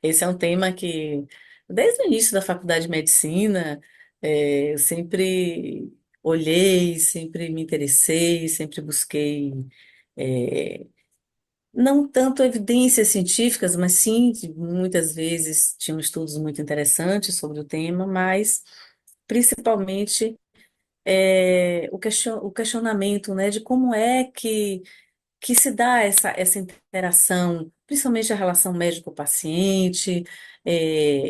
Esse é um tema que, desde o início da faculdade de medicina, eu sempre olhei, sempre me interessei, sempre busquei, eh, não tanto evidências científicas, mas sim, muitas vezes tinham estudos muito interessantes sobre o tema, mas principalmente o questionamento, né, de como é que se dá essa interação, principalmente a relação médico-paciente,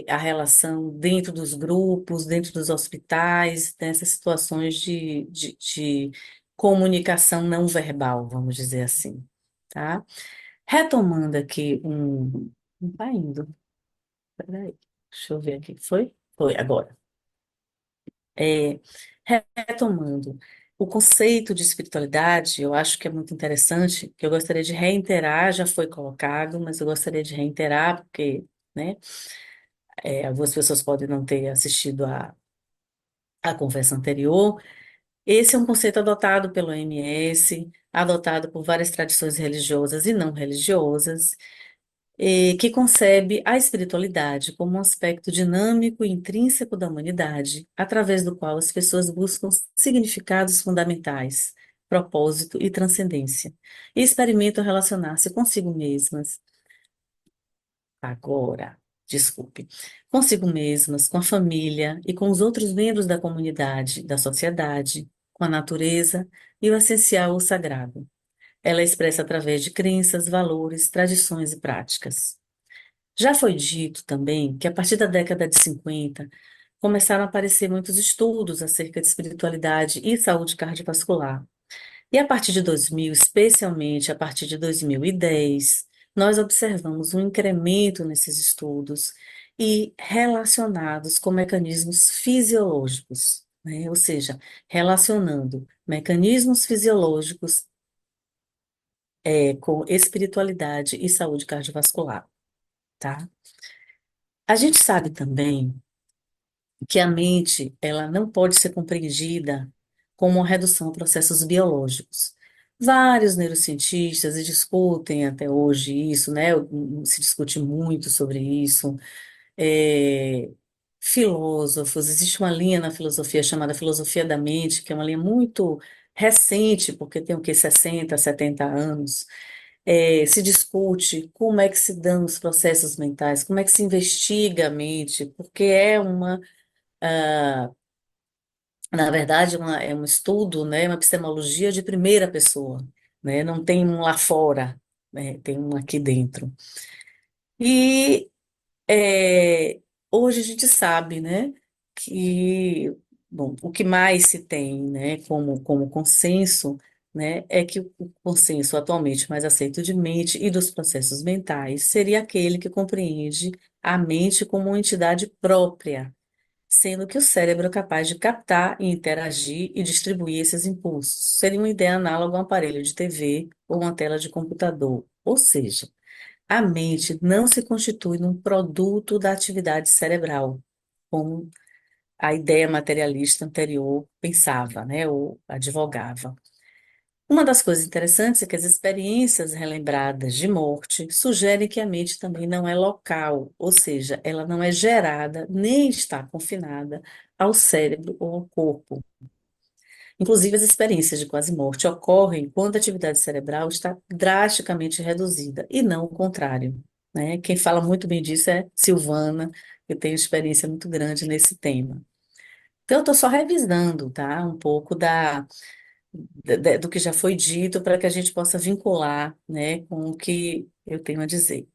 a relação dentro dos grupos, dentro dos hospitais, nessas situações de comunicação não verbal, vamos dizer assim, tá? Retomando aqui não tá indo, peraí, deixa eu ver aqui, foi? Foi, agora. É, retomando, o conceito de espiritualidade, eu acho que é muito interessante, que eu gostaria de reiterar, já foi colocado, mas eu gostaria de reiterar, porque, né, algumas pessoas podem não ter assistido a conversa anterior. Esse é um conceito adotado pelo OMS, adotado por várias tradições religiosas e não religiosas, que concebe a espiritualidade como um aspecto dinâmico e intrínseco da humanidade, através do qual as pessoas buscam significados fundamentais, propósito e transcendência, e experimentam relacionar-se consigo mesmas, agora, desculpe, consigo mesmas, com a família e com os outros membros da comunidade, da sociedade, com a natureza e o essencial, o sagrado. Ela é expressa através de crenças, valores, tradições e práticas. Já foi dito também que a partir da década de 50 começaram a aparecer muitos estudos acerca de espiritualidade e saúde cardiovascular. E a partir de 2000, especialmente a partir de 2010, nós observamos um incremento nesses estudos e relacionados com mecanismos fisiológicos, né? Ou seja, relacionando mecanismos fisiológicos com espiritualidade e saúde cardiovascular, tá? A gente sabe também que a mente, ela não pode ser compreendida como uma redução a processos biológicos. Vários neurocientistas e discutem até hoje isso, né? Se discute muito sobre isso. É, filósofos, existe uma linha na filosofia chamada filosofia da mente, que é uma linha muito recente, porque tem o que 60, 70 anos. Se discute como é que se dão os processos mentais, como é que se investiga a mente, porque na verdade, é um estudo, né, uma epistemologia de primeira pessoa, né, não tem um lá fora, né, tem um aqui dentro. E é, hoje a gente sabe, né, que, bom, o que mais se tem, né, como consenso, né, é que o consenso atualmente mais aceito de mente e dos processos mentais seria aquele que compreende a mente como uma entidade própria, sendo que o cérebro é capaz de captar e interagir e distribuir esses impulsos. Seria uma ideia análoga a um aparelho de TV ou uma tela de computador. Ou seja, a mente não se constitui num produto da atividade cerebral, como a ideia materialista anterior pensava, né, ou advogava. Uma das coisas interessantes é que as experiências relembradas de morte sugerem que a mente também não é local, ou seja, ela não é gerada nem está confinada ao cérebro ou ao corpo. Inclusive, as experiências de quase morte ocorrem quando a atividade cerebral está drasticamente reduzida, e não o contrário, né? Quem fala muito bem disso é Silvana, que tem experiência muito grande nesse tema. Então, eu estou só revisando, tá? Um pouco do que já foi dito para que a gente possa vincular, né, com o que eu tenho a dizer.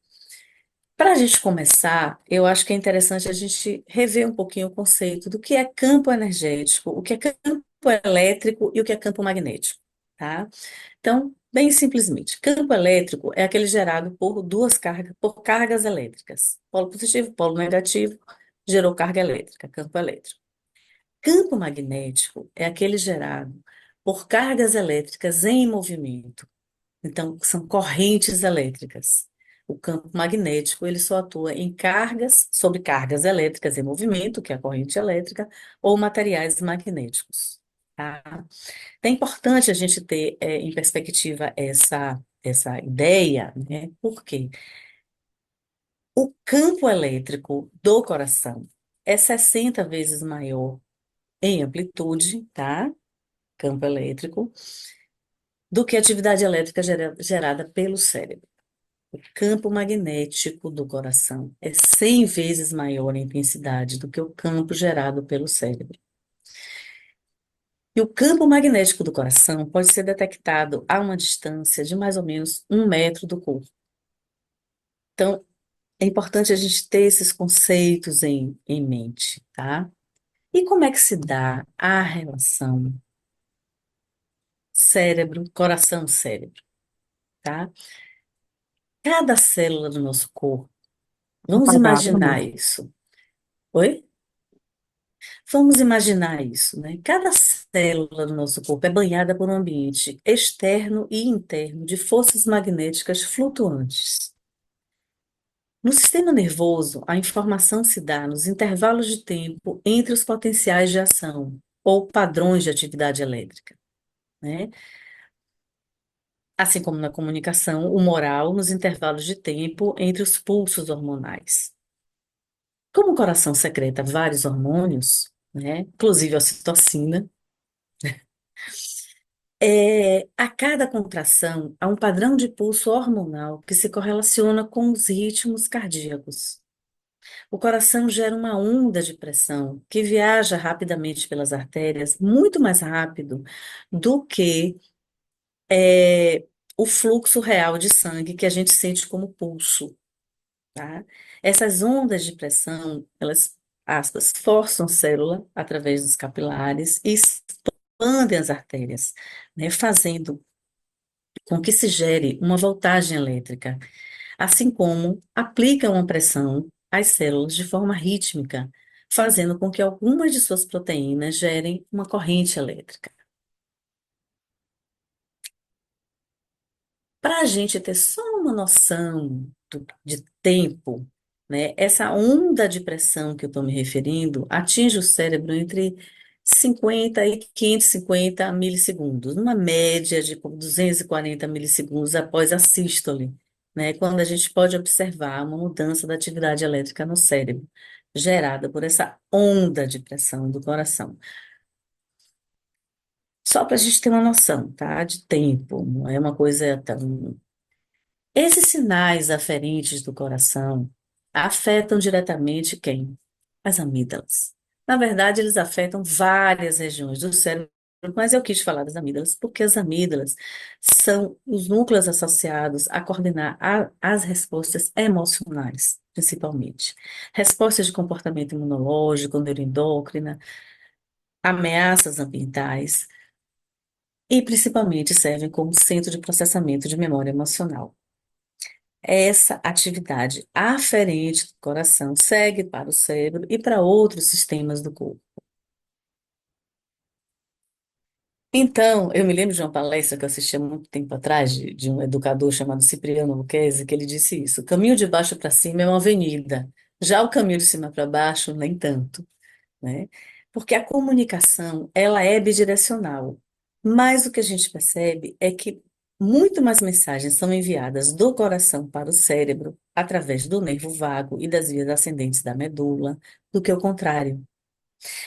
Para a gente começar, eu acho que é interessante a gente rever um pouquinho o conceito do que é campo energético, o que é campo elétrico e o que é campo magnético, tá? Então, bem simplesmente, campo elétrico é aquele gerado por duas cargas, por cargas elétricas. Polo positivo, polo negativo, gerou carga elétrica, campo elétrico. Campo magnético é aquele gerado por cargas elétricas em movimento. Então, são correntes elétricas. O campo magnético, ele só atua em cargas, sobre cargas elétricas em movimento, que é a corrente elétrica, ou materiais magnéticos. Tá? É importante a gente ter em perspectiva essa ideia, né? Por quê? O campo elétrico do coração é 60 vezes maior em amplitude, tá? Campo elétrico, do que a atividade elétrica gerada pelo cérebro. O campo magnético do coração é 100 vezes maior em intensidade do que o campo gerado pelo cérebro. E o campo magnético do coração pode ser detectado a uma distância de mais ou menos 1 metro do corpo. Então, é importante a gente ter esses conceitos em mente, tá? E como é que se dá a relação cérebro, coração-cérebro, tá? Cada célula do nosso corpo, Um vamos quadrado no imaginar meio. isso. Oi? Vamos imaginar isso, né? Cada célula do nosso corpo é banhada por um ambiente externo e interno de forças magnéticas flutuantes. No sistema nervoso, a informação se dá nos intervalos de tempo entre os potenciais de ação, ou padrões de atividade elétrica, né? Assim como na comunicação, o moral nos intervalos de tempo entre os pulsos hormonais. Como o coração secreta vários hormônios, né, inclusive a ocitocina, a cada contração há um padrão de pulso hormonal que se correlaciona com os ritmos cardíacos. O coração gera uma onda de pressão que viaja rapidamente pelas artérias, muito mais rápido do que é, o fluxo real de sangue que a gente sente como pulso, tá? Essas ondas de pressão, elas, aspas, forçam a célula através dos capilares e expandem as artérias, né, fazendo com que se gere uma voltagem elétrica, assim como aplicam uma pressão às células de forma rítmica, fazendo com que algumas de suas proteínas gerem uma corrente elétrica. Para a gente ter só uma noção de tempo, né, essa onda de pressão que eu estou me referindo atinge o cérebro entre 50 e 550 milissegundos, uma média de 240 milissegundos após a sístole, né, quando a gente pode observar uma mudança da atividade elétrica no cérebro, gerada por essa onda de pressão do coração. Só para a gente ter uma noção, tá, de tempo, não é uma coisa tão. Esses sinais aferentes do coração afetam diretamente quem? As amígdalas. Na verdade, eles afetam várias regiões do cérebro, mas eu quis falar das amígdalas porque as amígdalas são os núcleos associados a coordenar as respostas emocionais, principalmente. Respostas de comportamento imunológico, neuroendócrina, ameaças ambientais e principalmente servem como centro de processamento de memória emocional. Essa atividade aferente do coração segue para o cérebro e para outros sistemas do corpo. Então, eu me lembro de uma palestra que eu assisti há muito tempo atrás, de um educador chamado Cipriano Luquezzi, que ele disse isso: o caminho de baixo para cima é uma avenida, já o caminho de cima para baixo, nem tanto, né? Porque a comunicação, ela é bidirecional. Mas o que a gente percebe é que muito mais mensagens são enviadas do coração para o cérebro através do nervo vago e das vias ascendentes da medula, do que o contrário.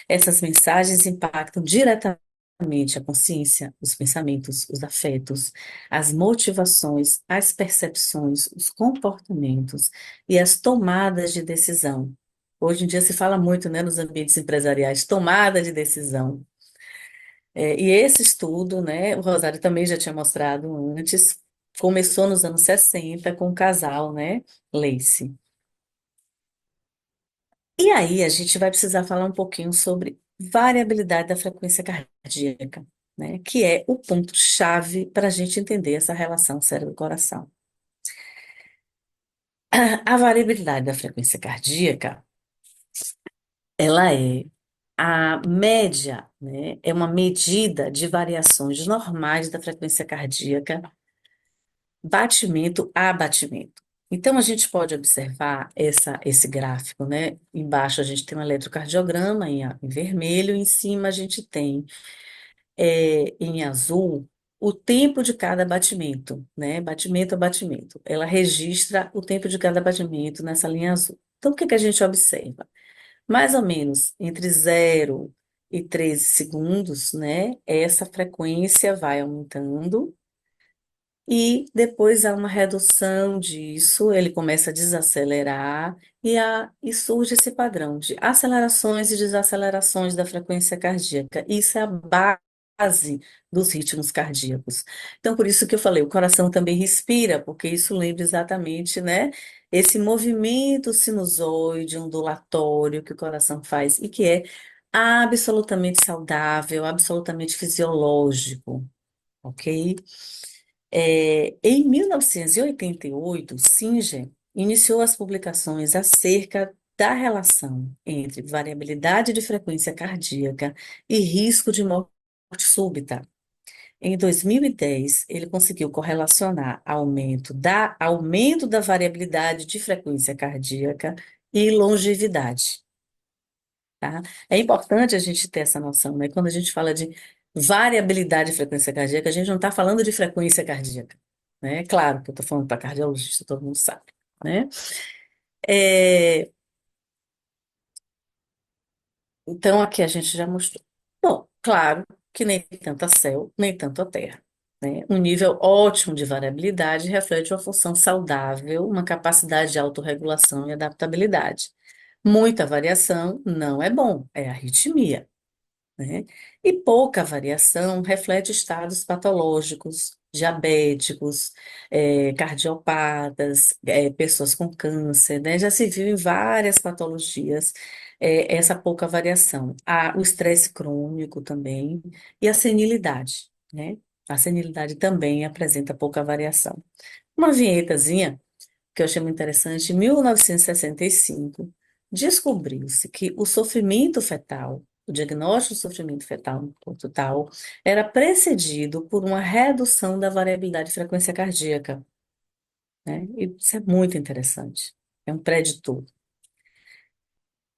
Essas mensagens impactam diretamente a consciência, os pensamentos, os afetos, as motivações, as percepções, os comportamentos e as tomadas de decisão. Hoje em dia se fala muito, né, nos ambientes empresariais, tomada de decisão. E esse estudo, né, o Rosário também já tinha mostrado antes, começou nos anos 60 com o casal, né, Lacey. E aí a gente vai precisar falar um pouquinho sobre variabilidade da frequência cardíaca, né, que é o ponto-chave para a gente entender essa relação cérebro-coração. A variabilidade da frequência cardíaca, ela é a média, né, é uma medida de variações normais da frequência cardíaca, batimento a batimento. Então, a gente pode observar esse gráfico, né? Embaixo a gente tem um eletrocardiograma em vermelho, em cima a gente tem em azul o tempo de cada batimento, né? Batimento a batimento. Ela registra o tempo de cada batimento nessa linha azul. Então, o que que a gente observa? Mais ou menos entre 0 e 13 segundos, né? Essa frequência vai aumentando e depois há uma redução disso, ele começa a desacelerar e surge esse padrão de acelerações e desacelerações da frequência cardíaca. Isso é a base dos ritmos cardíacos. Então, por isso que eu falei, o coração também respira, porque isso lembra exatamente, né, esse movimento sinusoide, ondulatório que o coração faz e que é absolutamente saudável, absolutamente fisiológico, ok? Em 1988, Singer iniciou as publicações acerca da relação entre variabilidade de frequência cardíaca e risco de morte súbita. Em 2010, ele conseguiu correlacionar aumento da variabilidade de frequência cardíaca e longevidade. Tá? É importante a gente ter essa noção, né? Quando a gente fala de variabilidade de frequência cardíaca, a gente não está falando de frequência cardíaca, né? Claro que eu estou falando para cardiologista, todo mundo sabe, né? É, então, aqui a gente já mostrou. Bom, claro que nem tanto a céu, nem tanto a terra, né? Um nível ótimo de variabilidade reflete uma função saudável, uma capacidade de autorregulação e adaptabilidade. Muita variação não é bom, é arritmia. Né? E pouca variação reflete estados patológicos, diabéticos, cardiopatas, pessoas com câncer, né? Já se viu em várias patologias, essa pouca variação. Há o estresse crônico também e a senilidade, né? A senilidade também apresenta pouca variação. Uma vinhetazinha que eu achei muito interessante, em 1965, descobriu-se que o sofrimento fetal, o diagnóstico do sofrimento fetal no total, era precedido por uma redução da variabilidade de frequência cardíaca, né? E isso é muito interessante. É um preditor.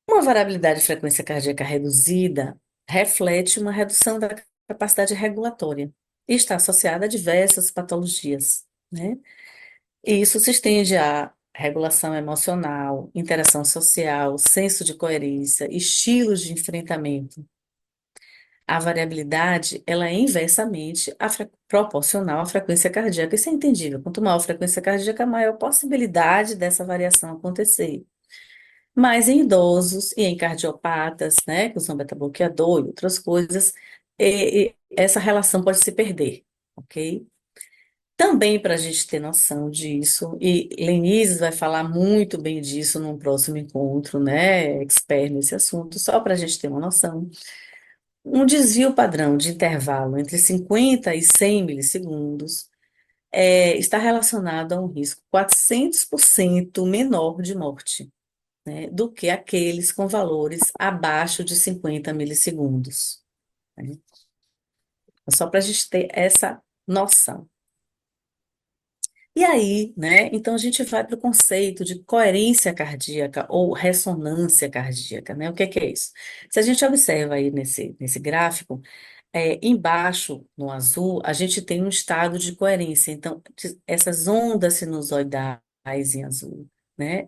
Uma variabilidade de frequência cardíaca reduzida reflete uma redução da capacidade regulatória e está associada a diversas patologias, né? E isso se estende à regulação emocional, interação social, senso de coerência, estilos de enfrentamento. A variabilidade, ela é inversamente proporcional à frequência cardíaca. Isso é entendível. Quanto maior a frequência cardíaca, maior a possibilidade dessa variação acontecer. Mas em idosos e em cardiopatas, né, que usam beta-bloqueador e outras coisas, essa relação pode se perder, ok? Também para a gente ter noção disso, e Lenise vai falar muito bem disso num próximo encontro, né? Expert nesse assunto, só para a gente ter uma noção. Um desvio padrão de intervalo entre 50 e 100 milissegundos está relacionado a um risco 400% menor de morte, né, do que aqueles com valores abaixo de 50 milissegundos, né? Só para a gente ter essa noção. E aí, né? Então a gente vai para o conceito de coerência cardíaca ou ressonância cardíaca, né? O que é isso? Se a gente observa aí nesse gráfico, embaixo, no azul, a gente tem um estado de coerência. Então, essas ondas sinusoidais em azul, né?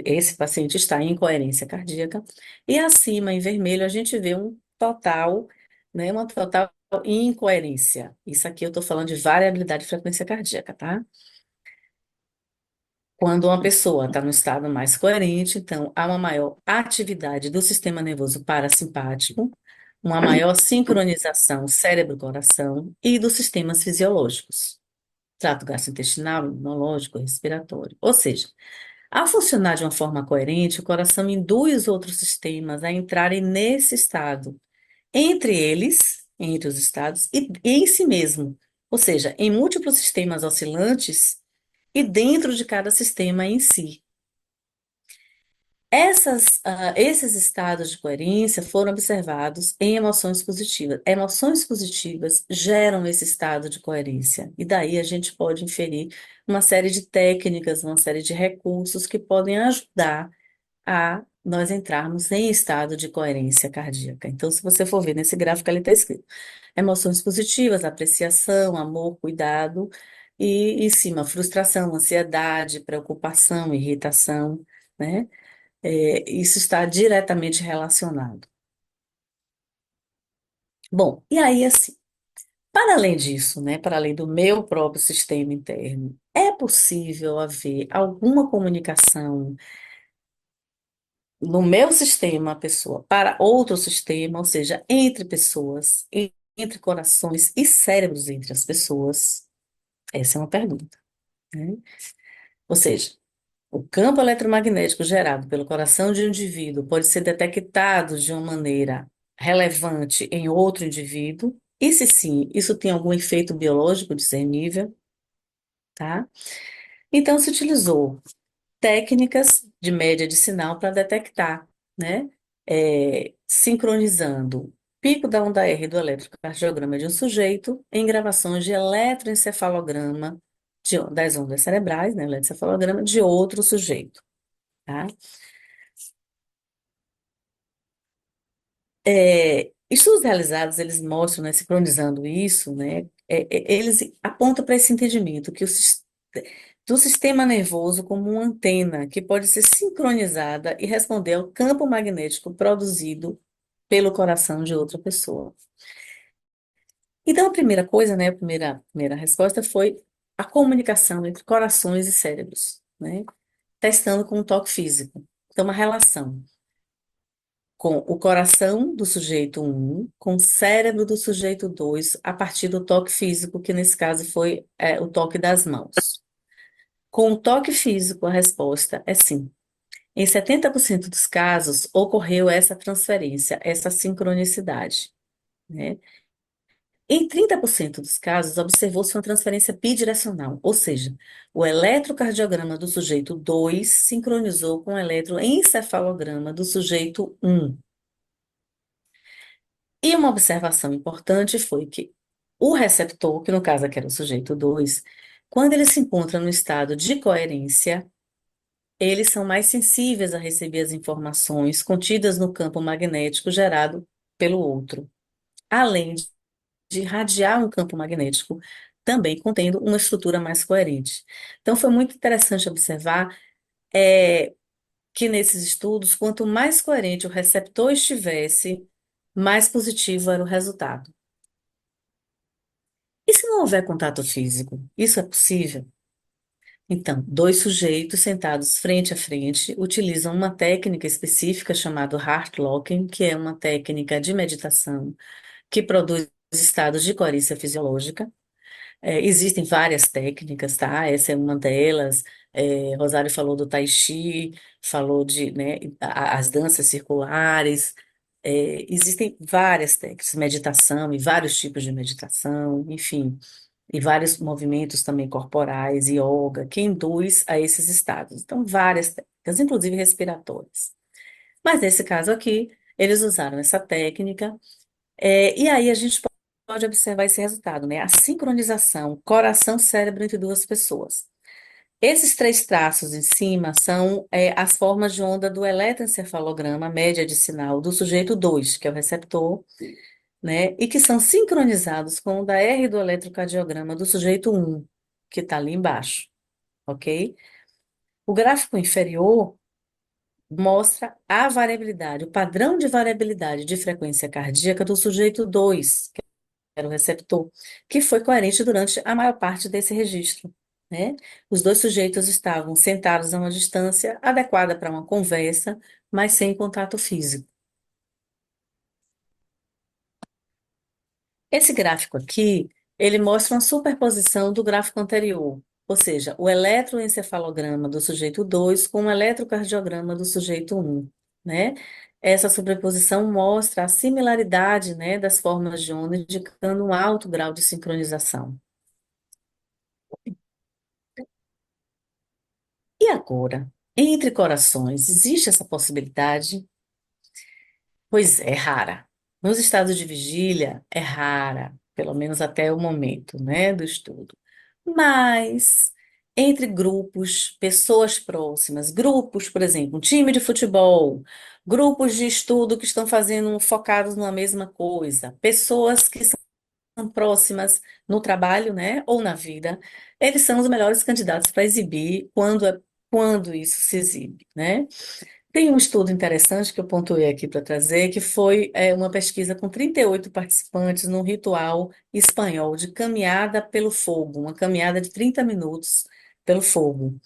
Esse paciente está em coerência cardíaca. E acima, em vermelho, a gente vê um total, né? Uma total incoerência. Isso aqui eu estou falando de variabilidade de frequência cardíaca, tá? Quando uma pessoa está no estado mais coerente, então há uma maior atividade do sistema nervoso parasimpático, uma maior sincronização cérebro-coração e dos sistemas fisiológicos, trato gastrointestinal, imunológico, respiratório. Ou seja, ao funcionar de uma forma coerente, o coração induz os outros sistemas a entrarem nesse estado, entre eles, entre os estados, e em si mesmo. Ou seja, em múltiplos sistemas oscilantes e dentro de cada sistema em si. Esses estados de coerência foram observados em emoções positivas. Emoções positivas geram esse estado de coerência, e daí a gente pode inferir uma série de técnicas, uma série de recursos que podem ajudar a nós entrarmos em estado de coerência cardíaca. Então, se você for ver nesse gráfico, ali está escrito emoções positivas, apreciação, amor, cuidado, e em cima, frustração, ansiedade, preocupação, irritação, né? Isso está diretamente relacionado. Bom, e aí, assim, para além disso, né, para além do meu próprio sistema interno, é possível haver alguma comunicação no meu sistema, pessoa, para outro sistema, ou seja, entre pessoas, entre corações e cérebros entre as pessoas? Essa é uma pergunta, né? Ou seja, o campo eletromagnético gerado pelo coração de um indivíduo pode ser detectado de uma maneira relevante em outro indivíduo? E se sim, isso tem algum efeito biológico discernível, tá? Então, se utilizou técnicas de média de sinal para detectar, né? Sincronizando pico da onda R do eletrocardiograma de um sujeito em gravações de eletroencefalograma das ondas cerebrais, né? Eletroencefalograma de outro sujeito, tá? Estudos realizados, eles mostram, né, sincronizando isso, né, eles apontam para esse entendimento que do sistema nervoso como uma antena que pode ser sincronizada e responder ao campo magnético produzido pelo coração de outra pessoa. Então, a primeira coisa, né, a primeira resposta foi a comunicação entre corações e cérebros, né, testando com um toque físico. Então, uma relação com o coração do sujeito um, com o cérebro do sujeito 2, a partir do toque físico, que nesse caso foi o toque das mãos. Com o toque físico, a resposta é sim. Em 70% dos casos, ocorreu essa transferência, essa sincronicidade, né? Em 30% dos casos, observou-se uma transferência bidirecional, ou seja, o eletrocardiograma do sujeito 2 sincronizou com o eletroencefalograma do sujeito um. E uma observação importante foi que o receptor, que no caso aqui era o sujeito 2, quando ele se encontra no estado de coerência, eles são mais sensíveis a receber as informações contidas no campo magnético gerado pelo outro, além de irradiar um campo magnético também contendo uma estrutura mais coerente. Então, foi muito interessante observar que nesses estudos, quanto mais coerente o receptor estivesse, mais positivo era o resultado. E se não houver contato físico? Isso é possível? Então, dois sujeitos sentados frente a frente utilizam uma técnica específica chamada heart locking, que é uma técnica de meditação que produz estados de coerência fisiológica. Existem várias técnicas, tá? Essa é uma delas. Rosário falou do Tai Chi, falou de, né, as danças circulares. Existem várias técnicas, meditação e vários tipos de meditação, enfim, e vários movimentos também corporais, yoga, que induz a esses estados. Então, várias técnicas, inclusive respiratórias. Mas nesse caso aqui, eles usaram essa técnica, e aí a gente pode observar esse resultado, né? A sincronização coração-cérebro entre duas pessoas. Esses três traços em cima são as formas de onda do eletroencefalograma, média de sinal, do sujeito 2, que é o receptor, né? E que são sincronizados com o da R do eletrocardiograma do sujeito um, que está ali embaixo, ok? O gráfico inferior mostra a variabilidade, o padrão de variabilidade de frequência cardíaca do sujeito 2, que era o receptor, que foi coerente durante a maior parte desse registro, né? Os dois sujeitos estavam sentados a uma distância adequada para uma conversa, mas sem contato físico. Esse gráfico aqui, ele mostra uma superposição do gráfico anterior, ou seja, o eletroencefalograma do sujeito 2 com o eletrocardiograma do sujeito um, né? Essa sobreposição mostra a similaridade, né, das formas de onda, indicando um alto grau de sincronização. E agora, entre corações, existe essa possibilidade? Pois é, rara. Nos estados de vigília, é rara, pelo menos até o momento, né, do estudo. Mas, entre grupos, pessoas próximas, grupos, por exemplo, um time de futebol, grupos de estudo que estão fazendo focados numa mesma coisa, pessoas que são próximas no trabalho, né, ou na vida, eles são os melhores candidatos para exibir quando isso se exibe, né? Tem um estudo interessante que eu pontuei aqui para trazer, que foi uma pesquisa com 38 participantes num ritual espanhol de caminhada pelo fogo, uma caminhada de 30 minutos pelo fogo.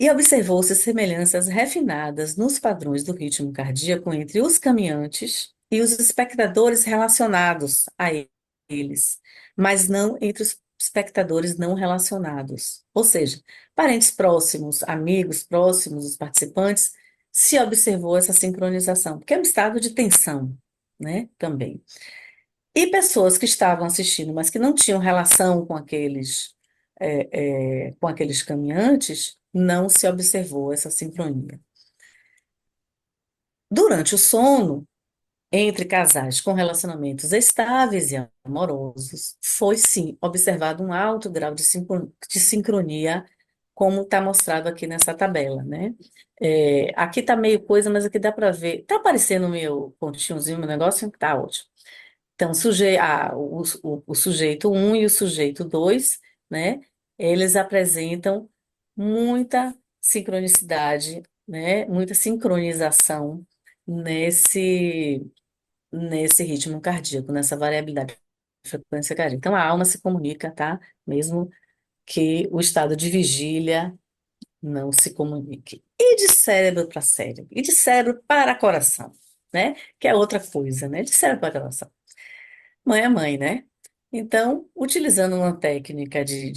E observou-se semelhanças refinadas nos padrões do ritmo cardíaco entre os caminhantes e os espectadores relacionados a eles, mas não entre os espectadores não relacionados. Ou seja, parentes próximos, amigos próximos, os participantes, se observou essa sincronização, porque é um estado de tensão, né, também. E pessoas que estavam assistindo, mas que não tinham relação com aqueles caminhantes, não se observou essa sincronia. Durante o sono, entre casais com relacionamentos estáveis e amorosos, foi sim observado um alto grau de sincronia, como está mostrado aqui nessa tabela, né? Aqui está meio coisa, mas aqui dá para ver. Está aparecendo o meu pontinhozinho, meu negócio? Tá ótimo. Então, o sujeito um e o sujeito 2, né? Eles apresentam muita sincronicidade, né? Muita sincronização nesse, nesse ritmo cardíaco, nessa variabilidade de frequência cardíaca. Então, a alma se comunica, tá? Mesmo que o estado de vigília não se comunique. E de cérebro para cérebro? E de cérebro para coração, né? Que é outra coisa, né? De cérebro para coração. Mãe é mãe, né? Então, utilizando uma técnica de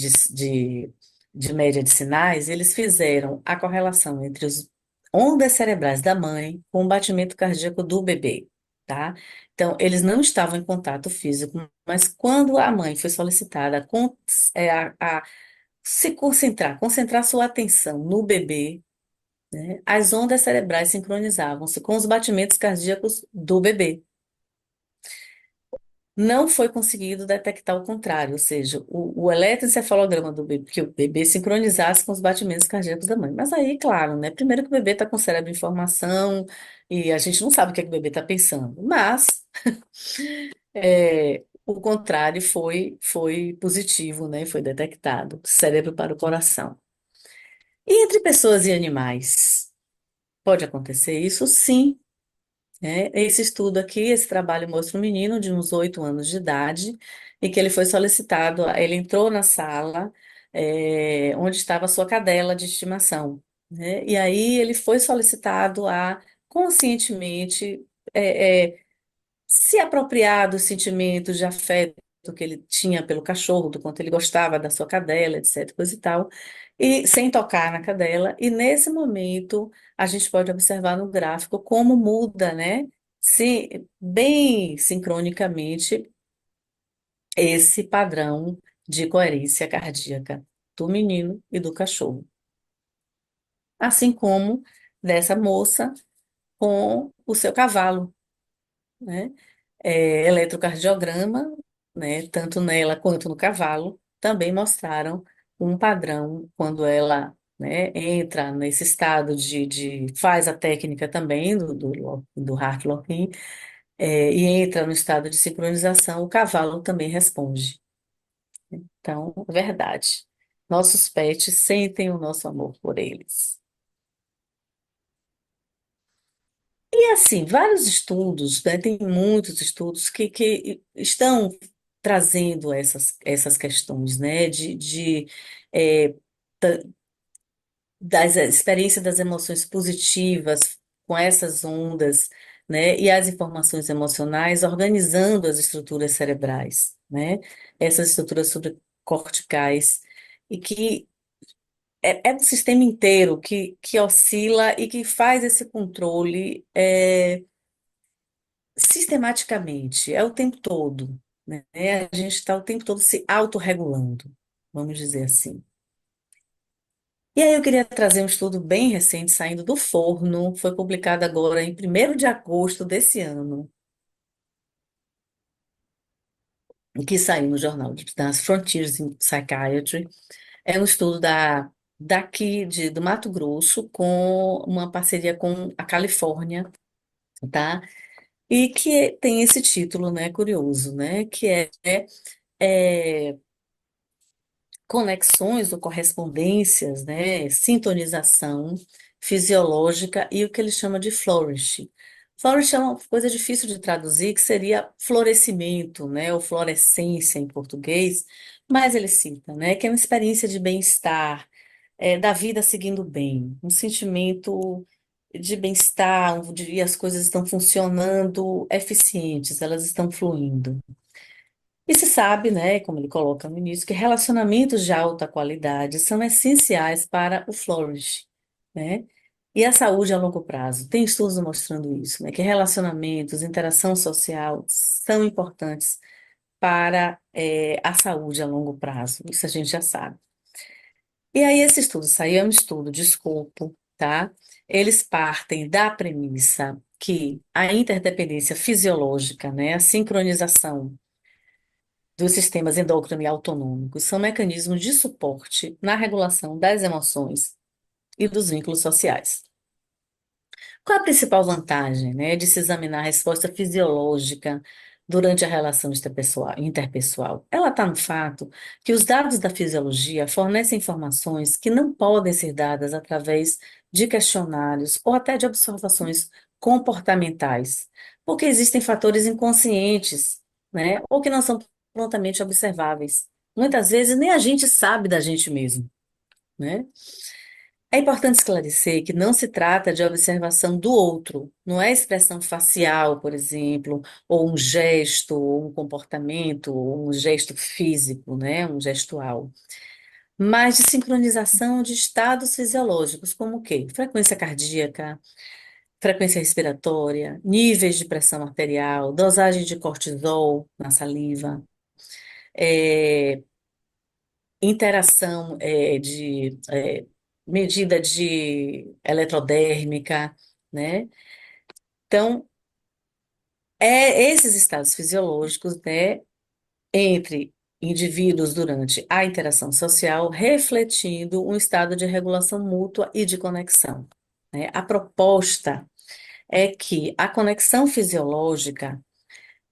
média de sinais, eles fizeram a correlação entre as ondas cerebrais da mãe com o batimento cardíaco do bebê, tá? Então, eles não estavam em contato físico, mas quando a mãe foi solicitada a se concentrar sua atenção no bebê, né, as ondas cerebrais sincronizavam-se com os batimentos cardíacos do bebê. Não foi conseguido detectar o contrário, ou seja, o eletroencefalograma do bebê, que o bebê sincronizasse com os batimentos cardíacos da mãe. Mas aí, claro, né? Primeiro que o bebê está com o cérebro em formação e a gente não sabe o que é que o bebê está pensando. Mas o contrário foi positivo, né? Foi detectado, cérebro para o coração. E entre pessoas e animais, pode acontecer isso? Sim. Esse estudo aqui, esse trabalho mostra um menino de uns 8 anos de idade e que ele foi solicitado, ele entrou na sala onde estava a sua cadela de estimação, né? E aí ele foi solicitado a conscientemente se apropriar dos sentimentos de afeto que ele tinha pelo cachorro, do quanto ele gostava da sua cadela, etc, coisa e tal, e sem tocar na cadela. E nesse momento a gente pode observar no gráfico como muda, né? Se bem sincronicamente esse padrão de coerência cardíaca do menino e do cachorro, assim como dessa moça com o seu cavalo, né? Eletrocardiograma, né, tanto nela quanto no cavalo, também mostraram um padrão quando ela, né, entra nesse estado faz a técnica também do Hartley, e entra no estado de sincronização, o cavalo também responde. Então, é verdade. Nossos pets sentem o nosso amor por eles. E assim, vários estudos, né, tem muitos estudos que estão trazendo essas questões, né, eh, da, das experiências das emoções positivas com essas ondas, né, e as informações emocionais, organizando as estruturas cerebrais, né, essas estruturas subcorticais, e que é um sistema inteiro que oscila e que faz esse controle. Sistematicamente, é o tempo todo, né? A gente está o tempo todo se autorregulando, vamos dizer assim. E aí eu queria trazer um estudo bem recente, saindo do forno, foi publicado agora em 1º de agosto desse ano, que saiu no jornal das Frontiers in Psychiatry. É um estudo do Mato Grosso com uma parceria com a Califórnia, tá? E que tem esse título, né, curioso, né, que é conexões ou correspondências, né, sintonização fisiológica e o que ele chama de flourish. Flourish é uma coisa difícil de traduzir, que seria florescimento, né, ou florescência em português, mas ele cita, né, que é uma experiência de bem-estar, da vida seguindo bem, um sentimento de bem-estar, onde as coisas estão funcionando eficientes, elas estão fluindo. E se sabe, né, como ele coloca no início, que relacionamentos de alta qualidade são essenciais para o flourish, né? E a saúde a longo prazo. Tem estudos mostrando isso, né, que relacionamentos, interação social são importantes para a saúde a longo prazo. Isso a gente já sabe. E aí esse estudo saiu, é um estudo de escopo, tá? Eles partem da premissa que a interdependência fisiológica, né, a sincronização dos sistemas endócrino e autonômicos são mecanismos de suporte na regulação das emoções e dos vínculos sociais. Qual a principal vantagem, né, de se examinar a resposta fisiológica durante a relação interpessoal? Ela está no fato que os dados da fisiologia fornecem informações que não podem ser dadas através de questionários ou até de observações comportamentais, porque existem fatores inconscientes, né, ou que não são prontamente observáveis. Muitas vezes nem a gente sabe da gente mesmo, né? É importante esclarecer que não se trata de observação do outro, não é expressão facial, por exemplo, ou um gesto, ou um comportamento, ou um gesto físico, né, um gestual, mas de sincronização de estados fisiológicos, como o quê? Frequência cardíaca, frequência respiratória, níveis de pressão arterial, dosagem de cortisol na saliva, é, interação medida de eletrodérmica, né? Então, esses estados fisiológicos, né, entre indivíduos durante a interação social, refletindo um estado de regulação mútua e de conexão, né? A proposta é que a conexão fisiológica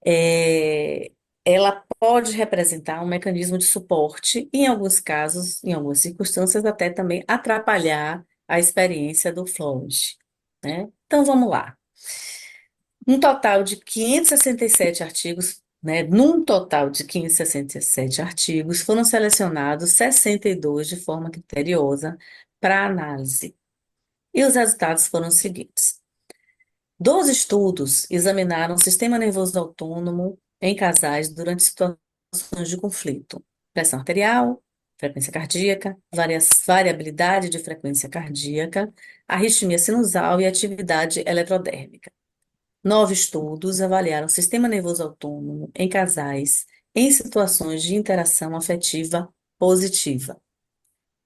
é, ela pode representar um mecanismo de suporte, e, em alguns casos, em algumas circunstâncias, até também atrapalhar a experiência do flourish, né? Então, vamos lá. Um total de 567 artigos, né? Num total de 567 artigos, foram selecionados 62 de forma criteriosa para análise. E os resultados foram os seguintes. 12 estudos examinaram o sistema nervoso autônomo em casais durante situações de conflito. Pressão arterial, frequência cardíaca, variabilidade de frequência cardíaca, arritmia sinusal e atividade eletrodérmica. 9 estudos avaliaram o sistema nervoso autônomo em casais em situações de interação afetiva positiva.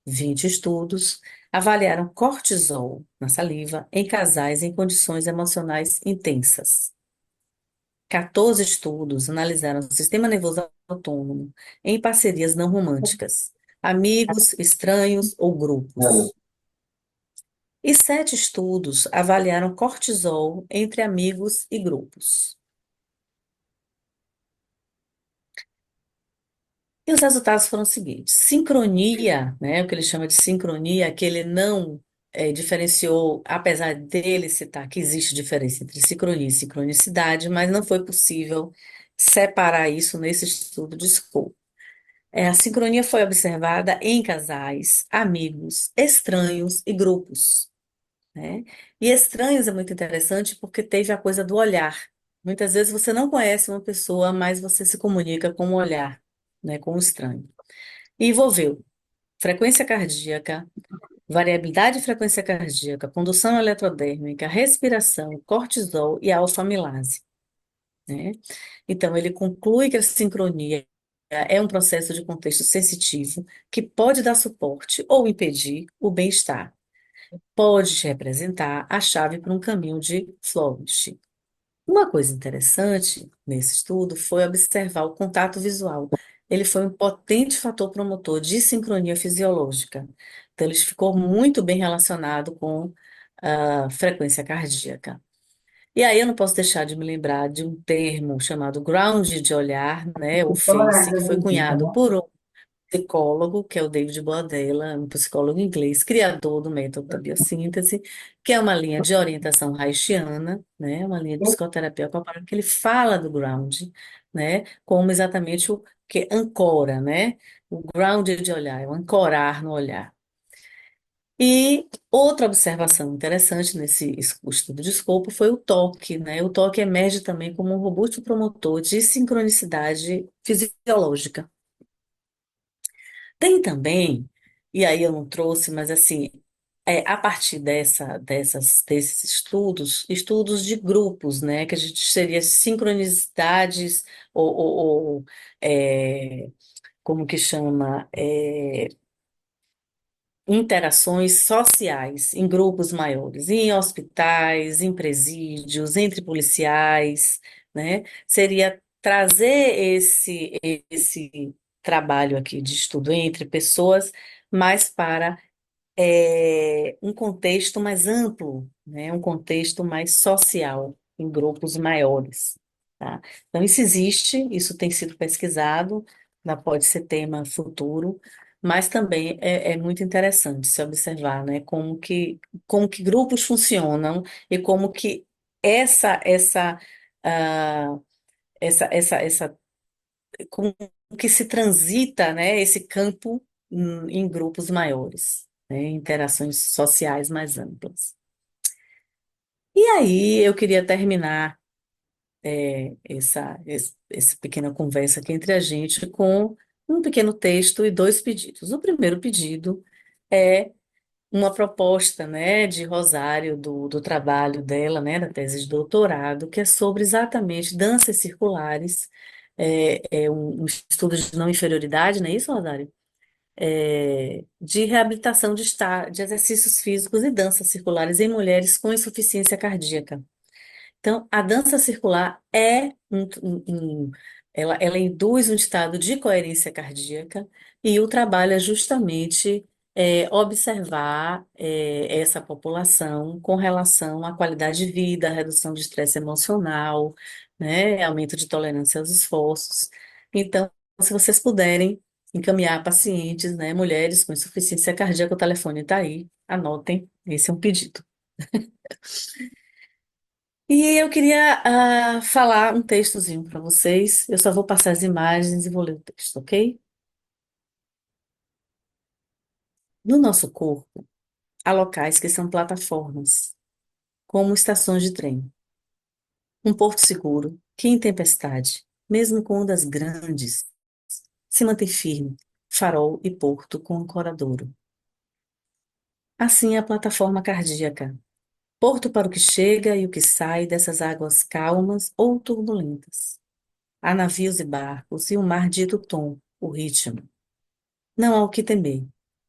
20 estudos avaliaram cortisol na saliva em casais em condições emocionais intensas. 14 estudos analisaram o sistema nervoso autônomo em parcerias não românticas, amigos, estranhos ou grupos. E 7 estudos avaliaram cortisol entre amigos e grupos. E os resultados foram os seguintes: sincronia, né, o que ele chama de sincronia, que ele não diferenciou, apesar dele citar que existe diferença entre sincronia e sincronicidade, mas não foi possível separar isso nesse estudo de escopo. A sincronia foi observada em casais, amigos, estranhos e grupos, né? E estranhos é muito interessante porque teve a coisa do olhar. Muitas vezes você não conhece uma pessoa, mas você se comunica com o olhar, né, com o estranho. E envolveu frequência cardíaca, variabilidade de frequência cardíaca, condução eletrodérmica, respiração, cortisol e alfa-amilase, né? Então, ele conclui que a sincronia é um processo de contexto sensitivo que pode dar suporte ou impedir o bem-estar. Pode representar a chave para um caminho de flourish. Uma coisa interessante nesse estudo foi observar o contato visual. ele foi um potente fator promotor de sincronia fisiológica. Então, ele ficou muito bem relacionado com a frequência cardíaca. E aí eu não posso deixar de me lembrar de um termo chamado ground de olhar, né, o FACE, que foi cunhado por um psicólogo, que é o David Boadella, um psicólogo inglês, criador do método da biossíntese, que é uma linha de orientação haitiana, né, uma linha de psicoterapia corporal, que ele fala do ground, né, como exatamente o que ancora, né, o ground de olhar, é o ancorar no olhar. E outra observação interessante nesse estudo de escopo foi o toque, né? O toque emerge também como um robusto promotor de sincronicidade fisiológica. Tem também, e aí eu não trouxe, mas assim, a partir desses estudos de grupos, né? Que a gente seria sincronicidades ou, é, como que chama? Interações sociais em grupos maiores, em hospitais, em presídios, entre policiais, né? Seria trazer esse trabalho aqui de estudo entre pessoas mais para um contexto mais amplo, né? Um contexto mais social, em grupos maiores, tá? Então, isso existe, isso tem sido pesquisado, pode ser tema futuro, mas também é muito interessante se observar, né? Como que grupos funcionam e como que essa, essa, ah, essa como que se transita, né, esse campo em grupos maiores, né, interações sociais mais amplas. E aí eu queria terminar essa pequena conversa aqui entre a gente com um pequeno texto e dois pedidos. O primeiro pedido é uma proposta, né, de Rosário, do trabalho dela, né, da tese de doutorado, que é sobre exatamente danças circulares, um estudo de não inferioridade, não é isso, Rosário? De reabilitação de exercícios físicos e danças circulares em mulheres com insuficiência cardíaca. Então, a dança circular ela induz um estado de coerência cardíaca e o trabalho é justamente observar essa população com relação à qualidade de vida, redução de estresse emocional, né, aumento de tolerância aos esforços. Então, se vocês puderem encaminhar pacientes, né, mulheres com insuficiência cardíaca, o telefone está aí, anotem, esse é um pedido. E eu queria falar um textozinho para vocês. Eu só vou passar as imagens e vou ler o texto, ok? No nosso corpo, há locais que são plataformas, como estações de trem. Um porto seguro que, em tempestade, mesmo com ondas grandes, se mantém firme, farol e porto com ancoradouro. Assim é a plataforma cardíaca, porto para o que chega e o que sai dessas águas calmas ou turbulentas. Há navios e barcos e o mar dito tom, o ritmo. Não há o que temer.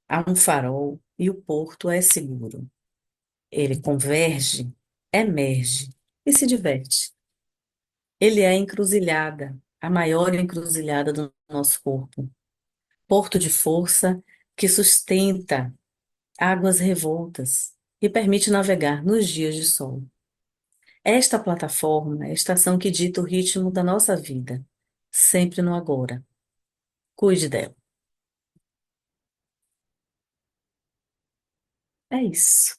Há um farol e o porto é seguro. Ele converge, emerge e se diverte. Ele é a encruzilhada, a maior encruzilhada do nosso corpo. Porto de força que sustenta águas revoltas e permite navegar nos dias de sol. Esta plataforma é a estação que dita o ritmo da nossa vida, sempre no agora. Cuide dela. É isso.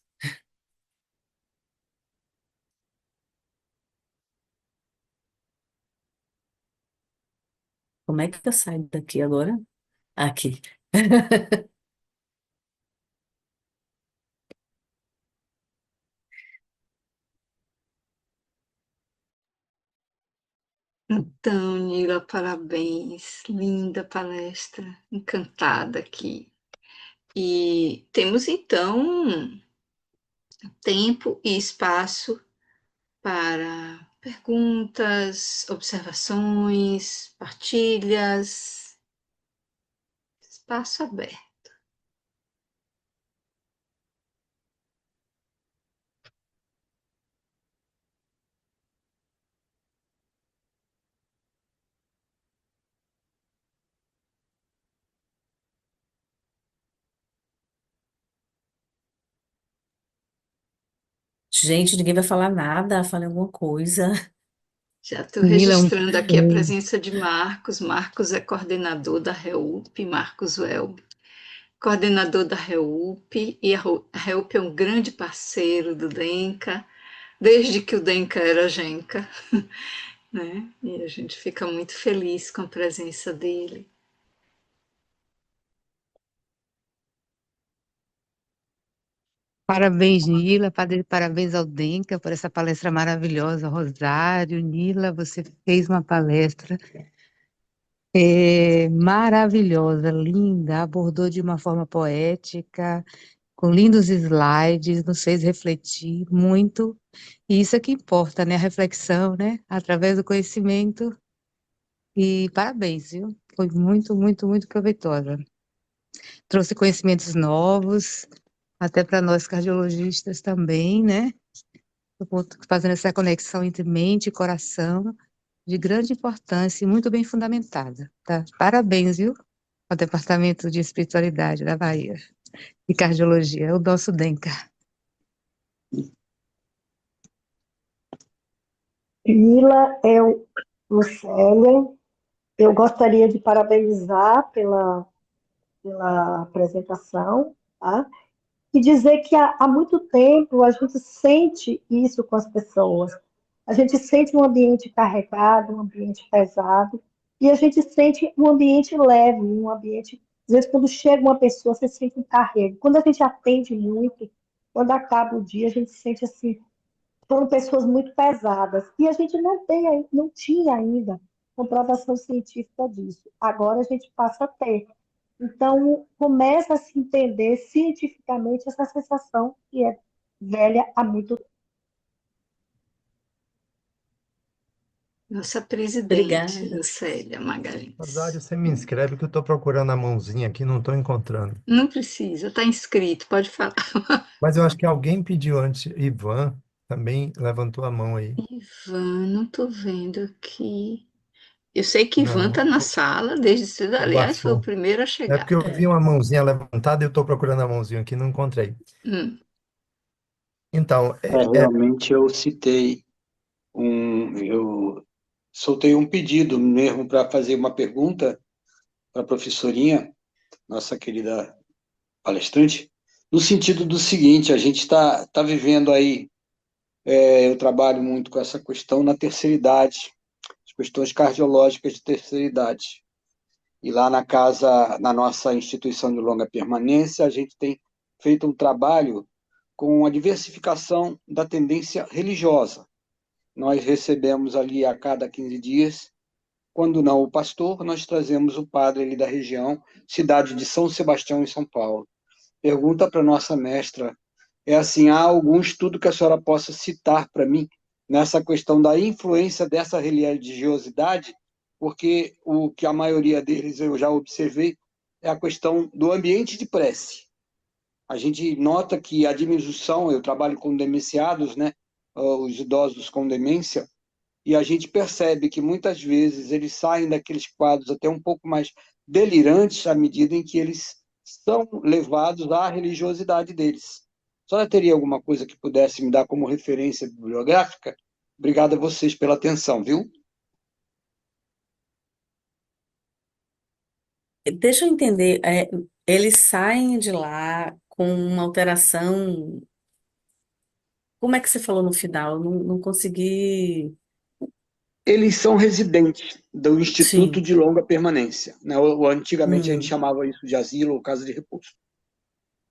Como é que eu saio daqui agora? Aqui. Então, Nila, parabéns. Linda palestra. Encantada aqui. E temos então tempo e espaço para perguntas, observações, partilhas. Espaço aberto. Gente, ninguém vai falar nada, fale alguma coisa. Já estou Nila é um registrando aqui a show. presença de Marcos. Marcos é coordenador da REUP, Marcos Welb, coordenador da REUP, e a REUP é um grande parceiro do DENCA, desde que o DENCA era GENCA, né? E a gente fica muito feliz com a presença dele. Parabéns, Nila. Parabéns ao Denca por essa palestra maravilhosa. Rosário, Nila, você fez uma palestra maravilhosa, linda, abordou de uma forma poética, com lindos slides, nos fez refletir muito. E isso é que importa, né? A reflexão, né? Através do conhecimento. E parabéns, viu? Foi muito, muito, muito proveitosa. Trouxe conhecimentos novos, até para nós cardiologistas também, né? Fazendo essa conexão entre mente e coração, de grande importância e muito bem fundamentada, tá? Parabéns, viu? Ao Departamento de Espiritualidade da Bahia e Cardiologia, é o nosso DENCA. Lila, Lucélia, eu gostaria de parabenizar pela apresentação, tá? E dizer que há muito tempo a gente sente isso com as pessoas. A gente sente um ambiente carregado, um ambiente pesado, e a gente sente um ambiente leve, um ambiente. Às vezes, quando chega uma pessoa, você sente um carrego. Quando a gente atende muito, quando acaba o dia, a gente sente assim, foram pessoas muito pesadas. E a gente não tinha ainda comprovação científica disso. Agora a gente passa a ter. Então, começa a se entender cientificamente essa sensação que é velha há muito tempo. Nossa presidente, Obrigada. Lucélia Rosário, Magalhães. você me inscreve que eu estou procurando a mãozinha aqui, não estou encontrando. Não precisa, está inscrito, pode falar. Mas eu acho que alguém pediu antes. Ivan também levantou a mão aí. Ivan, não estou vendo aqui. Eu sei que Ivan está Não, na sala desde cedo, aliás, foi o passou. primeiro a É chegar. porque eu vi É. uma mãozinha levantada e eu estou procurando a mãozinha aqui, não encontrei. Hum. Então, Realmente eu soltei um pedido mesmo para fazer uma pergunta para a professorinha, nossa querida palestrante, no sentido do seguinte: a gente está vivendo aí, eu trabalho muito com essa questão na terceira idade, as questões cardiológicas de terceira idade. E lá na casa, na nossa instituição de longa permanência, a gente tem feito um trabalho com a diversificação da tendência religiosa. Nós recebemos ali a cada 15 dias, quando não o pastor, nós trazemos o padre ali da região, cidade de São Sebastião, em São Paulo. Pergunta para a nossa mestra, é assim, há algum estudo que a senhora possa citar para mim nessa questão da influência dessa religiosidade? Porque o que a maioria deles eu já observei é a questão do ambiente de prece. A gente nota que a diminuição, eu trabalho com demenciados, né, os idosos com demência, e a gente percebe que muitas vezes eles saem daqueles quadros até um pouco mais delirantes à medida em que eles são levados à religiosidade deles. Só teria alguma coisa que pudesse me dar como referência bibliográfica? Obrigado a vocês pela atenção, viu? Deixa eu entender, eles saem de lá com uma alteração. Como é que você falou no final? Eu não consegui. Eles são residentes do Instituto Sim. de Longa Permanência, né? Antigamente a gente Hum, chamava isso de asilo ou casa de repouso.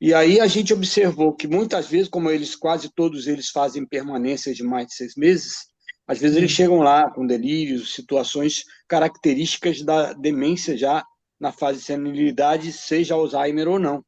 E aí a gente observou que muitas vezes, como eles quase todos eles fazem permanências de mais de 6 meses, às vezes eles hum, chegam lá com delírios, situações características da demência já na fase de senilidade, seja Alzheimer ou não.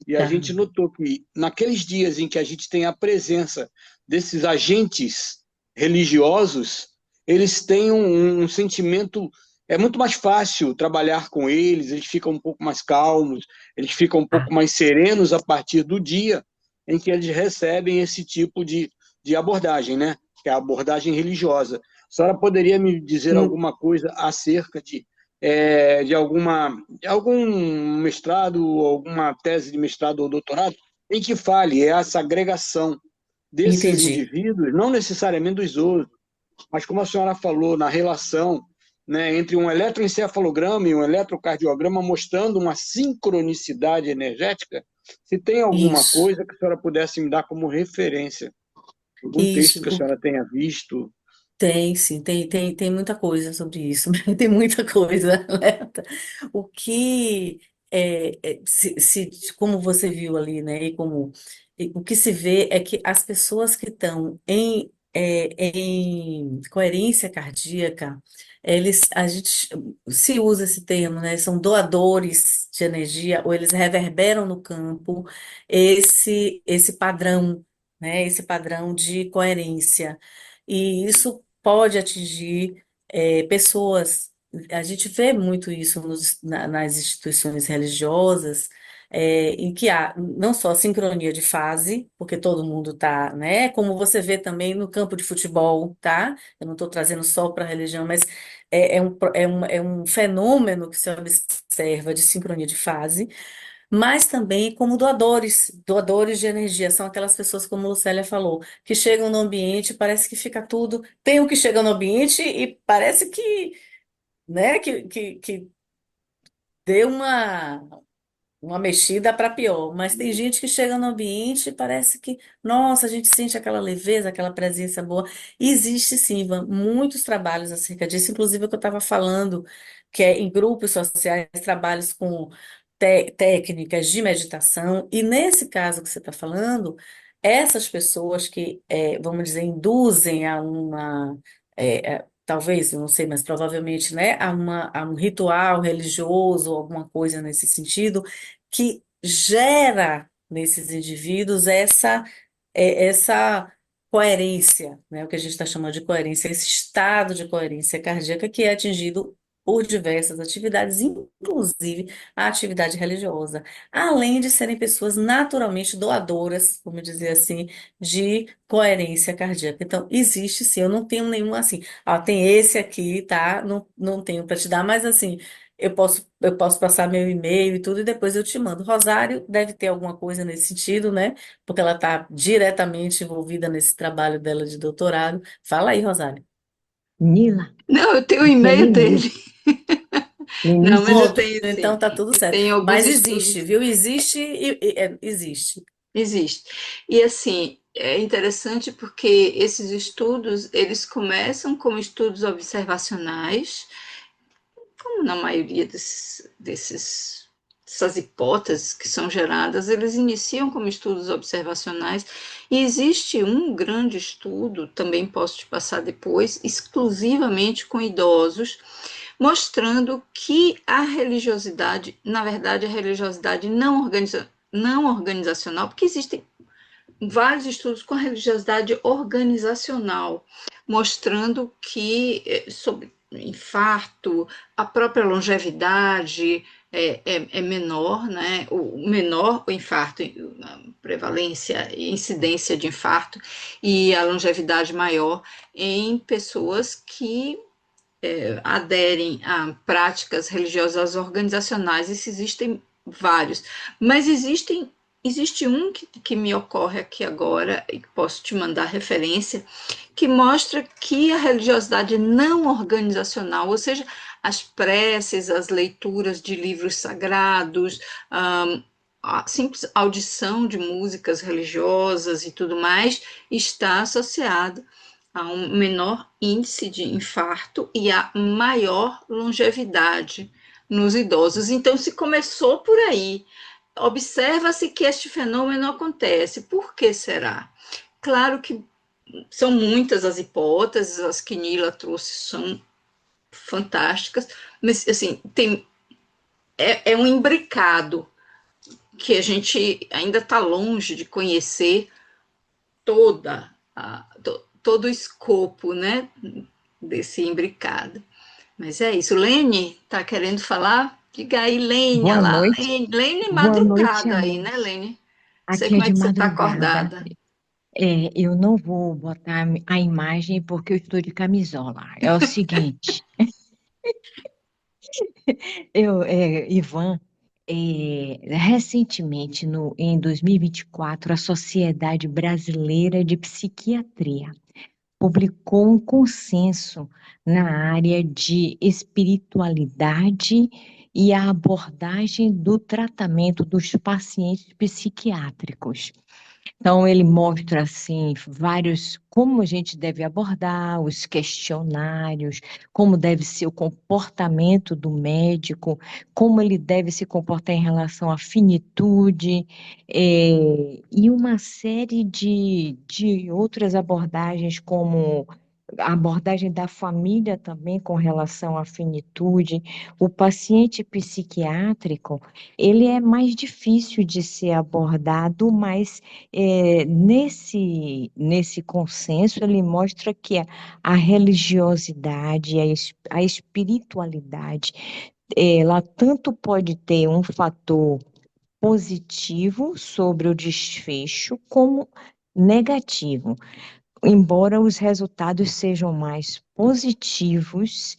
E a tá. gente notou que naqueles dias em que a gente tem a presença desses agentes religiosos, eles têm um sentimento, é muito mais fácil trabalhar com eles ficam um pouco mais calmos, eles ficam um Ah, pouco mais serenos a partir do dia em que eles recebem esse tipo de abordagem, né? Que é a abordagem religiosa. A senhora poderia me dizer hum, alguma coisa acerca de algum mestrado, alguma tese de mestrado ou doutorado, em que fale essa agregação desses Entendi. indivíduos, não necessariamente dos outros, mas como a senhora falou, na relação, né, entre um eletroencefalograma e um eletrocardiograma, mostrando uma sincronicidade energética, se tem alguma Isso, coisa que a senhora pudesse me dar como referência, algum texto isso. que a senhora tenha visto. Tem, sim, tem muita coisa sobre isso, tem muita coisa, alerta. O que, como você viu ali, né, o que se vê é que as pessoas que estão em coerência cardíaca, a gente se usa esse termo, né, são doadores de energia, ou eles reverberam no campo esse padrão, né, esse padrão de coerência. E isso pode atingir pessoas. A gente vê muito isso nas instituições religiosas, em que há não só sincronia de fase, porque todo mundo está, né? Como você vê também no campo de futebol, tá? Eu não estou trazendo só para a religião, mas é um fenômeno que se observa de sincronia de fase, mas também como doadores de energia. São aquelas pessoas, como a Lucélia falou, que chegam no ambiente, parece que fica tudo. Tem o que chega no ambiente e parece que, né, que deu uma mexida para pior, mas tem gente que chega no ambiente e parece que, nossa, a gente sente aquela leveza, aquela presença boa. E existe sim, Ivan, muitos trabalhos acerca disso, inclusive o que eu estava falando, que é em grupos sociais, trabalhos com técnicas de meditação, e nesse caso que você está falando, essas pessoas que, vamos dizer, induzem a talvez, eu não sei, mas provavelmente, né, a um ritual religioso, alguma coisa nesse sentido, que gera nesses indivíduos essa coerência, né? O que a gente está chamando de coerência, esse estado de coerência cardíaca que é atingido por diversas atividades, inclusive a atividade religiosa, além de serem pessoas naturalmente doadoras, vamos dizer assim, de coerência cardíaca. Então, existe sim, eu não tenho nenhum assim, tem esse aqui, tá? Não, não tenho para te dar, mas assim, eu posso passar meu e-mail e tudo, e depois eu te mando. Rosário deve ter alguma coisa nesse sentido, né? Porque ela está diretamente envolvida nesse trabalho dela de doutorado. Fala aí, Rosário. Nila, Não, eu tenho o aqui é e-mail dele. Não, mas eu Lenice. Pronto, tenho então sim. tá tudo Eu certo. tenho alguns Mas existe, estudos. viu? Existe existe. Existe. E assim, é interessante porque esses estudos, eles começam como estudos observacionais, como na maioria dessas hipóteses que são geradas, eles iniciam como estudos observacionais, e existe um grande estudo, também posso te passar depois, exclusivamente com idosos, mostrando que a religiosidade, na verdade, a religiosidade não organizacional, porque existem vários estudos com a religiosidade organizacional, mostrando que sobre infarto, a própria longevidade é menor, né? O menor o infarto, a prevalência e incidência de infarto, e a longevidade maior em pessoas que aderem a práticas religiosas organizacionais. Isso existem vários, mas existe um que me ocorre aqui agora e que posso te mandar referência, que mostra que a religiosidade não organizacional, ou seja, as preces, as leituras de livros sagrados, a simples audição de músicas religiosas e tudo mais, está associado a um menor índice de infarto e a maior longevidade nos idosos. Então, se começou por aí, observa-se que este fenômeno acontece. Por que será? Claro que são muitas as hipóteses, as que Nila trouxe são fantásticas, mas assim, é um imbricado que a gente ainda está longe de conhecer toda todo o escopo, né, desse imbricado. Mas é isso. Lene, tá querendo falar? Diga aí, Lene, olha Boa lá. noite. Lene Boa noite, madrugada aí, amor. né, Lene? Não sei Aqui é como é de que você tá madrugada. acordada. Eu não vou botar a imagem porque eu estou de camisola. É o seguinte, Ivan, recentemente, em 2024, a Sociedade Brasileira de Psiquiatria publicou um consenso na área de espiritualidade e a abordagem do tratamento dos pacientes psiquiátricos. Então, ele mostra, assim, vários, como a gente deve abordar os questionários, como deve ser o comportamento do médico, como ele deve se comportar em relação à finitude, e uma série de outras abordagens, como a abordagem da família também com relação à finitude. O paciente psiquiátrico, ele é mais difícil de ser abordado, mas nesse consenso, ele mostra que a religiosidade, a espiritualidade, ela tanto pode ter um fator positivo sobre o desfecho, como negativo, embora os resultados sejam mais positivos,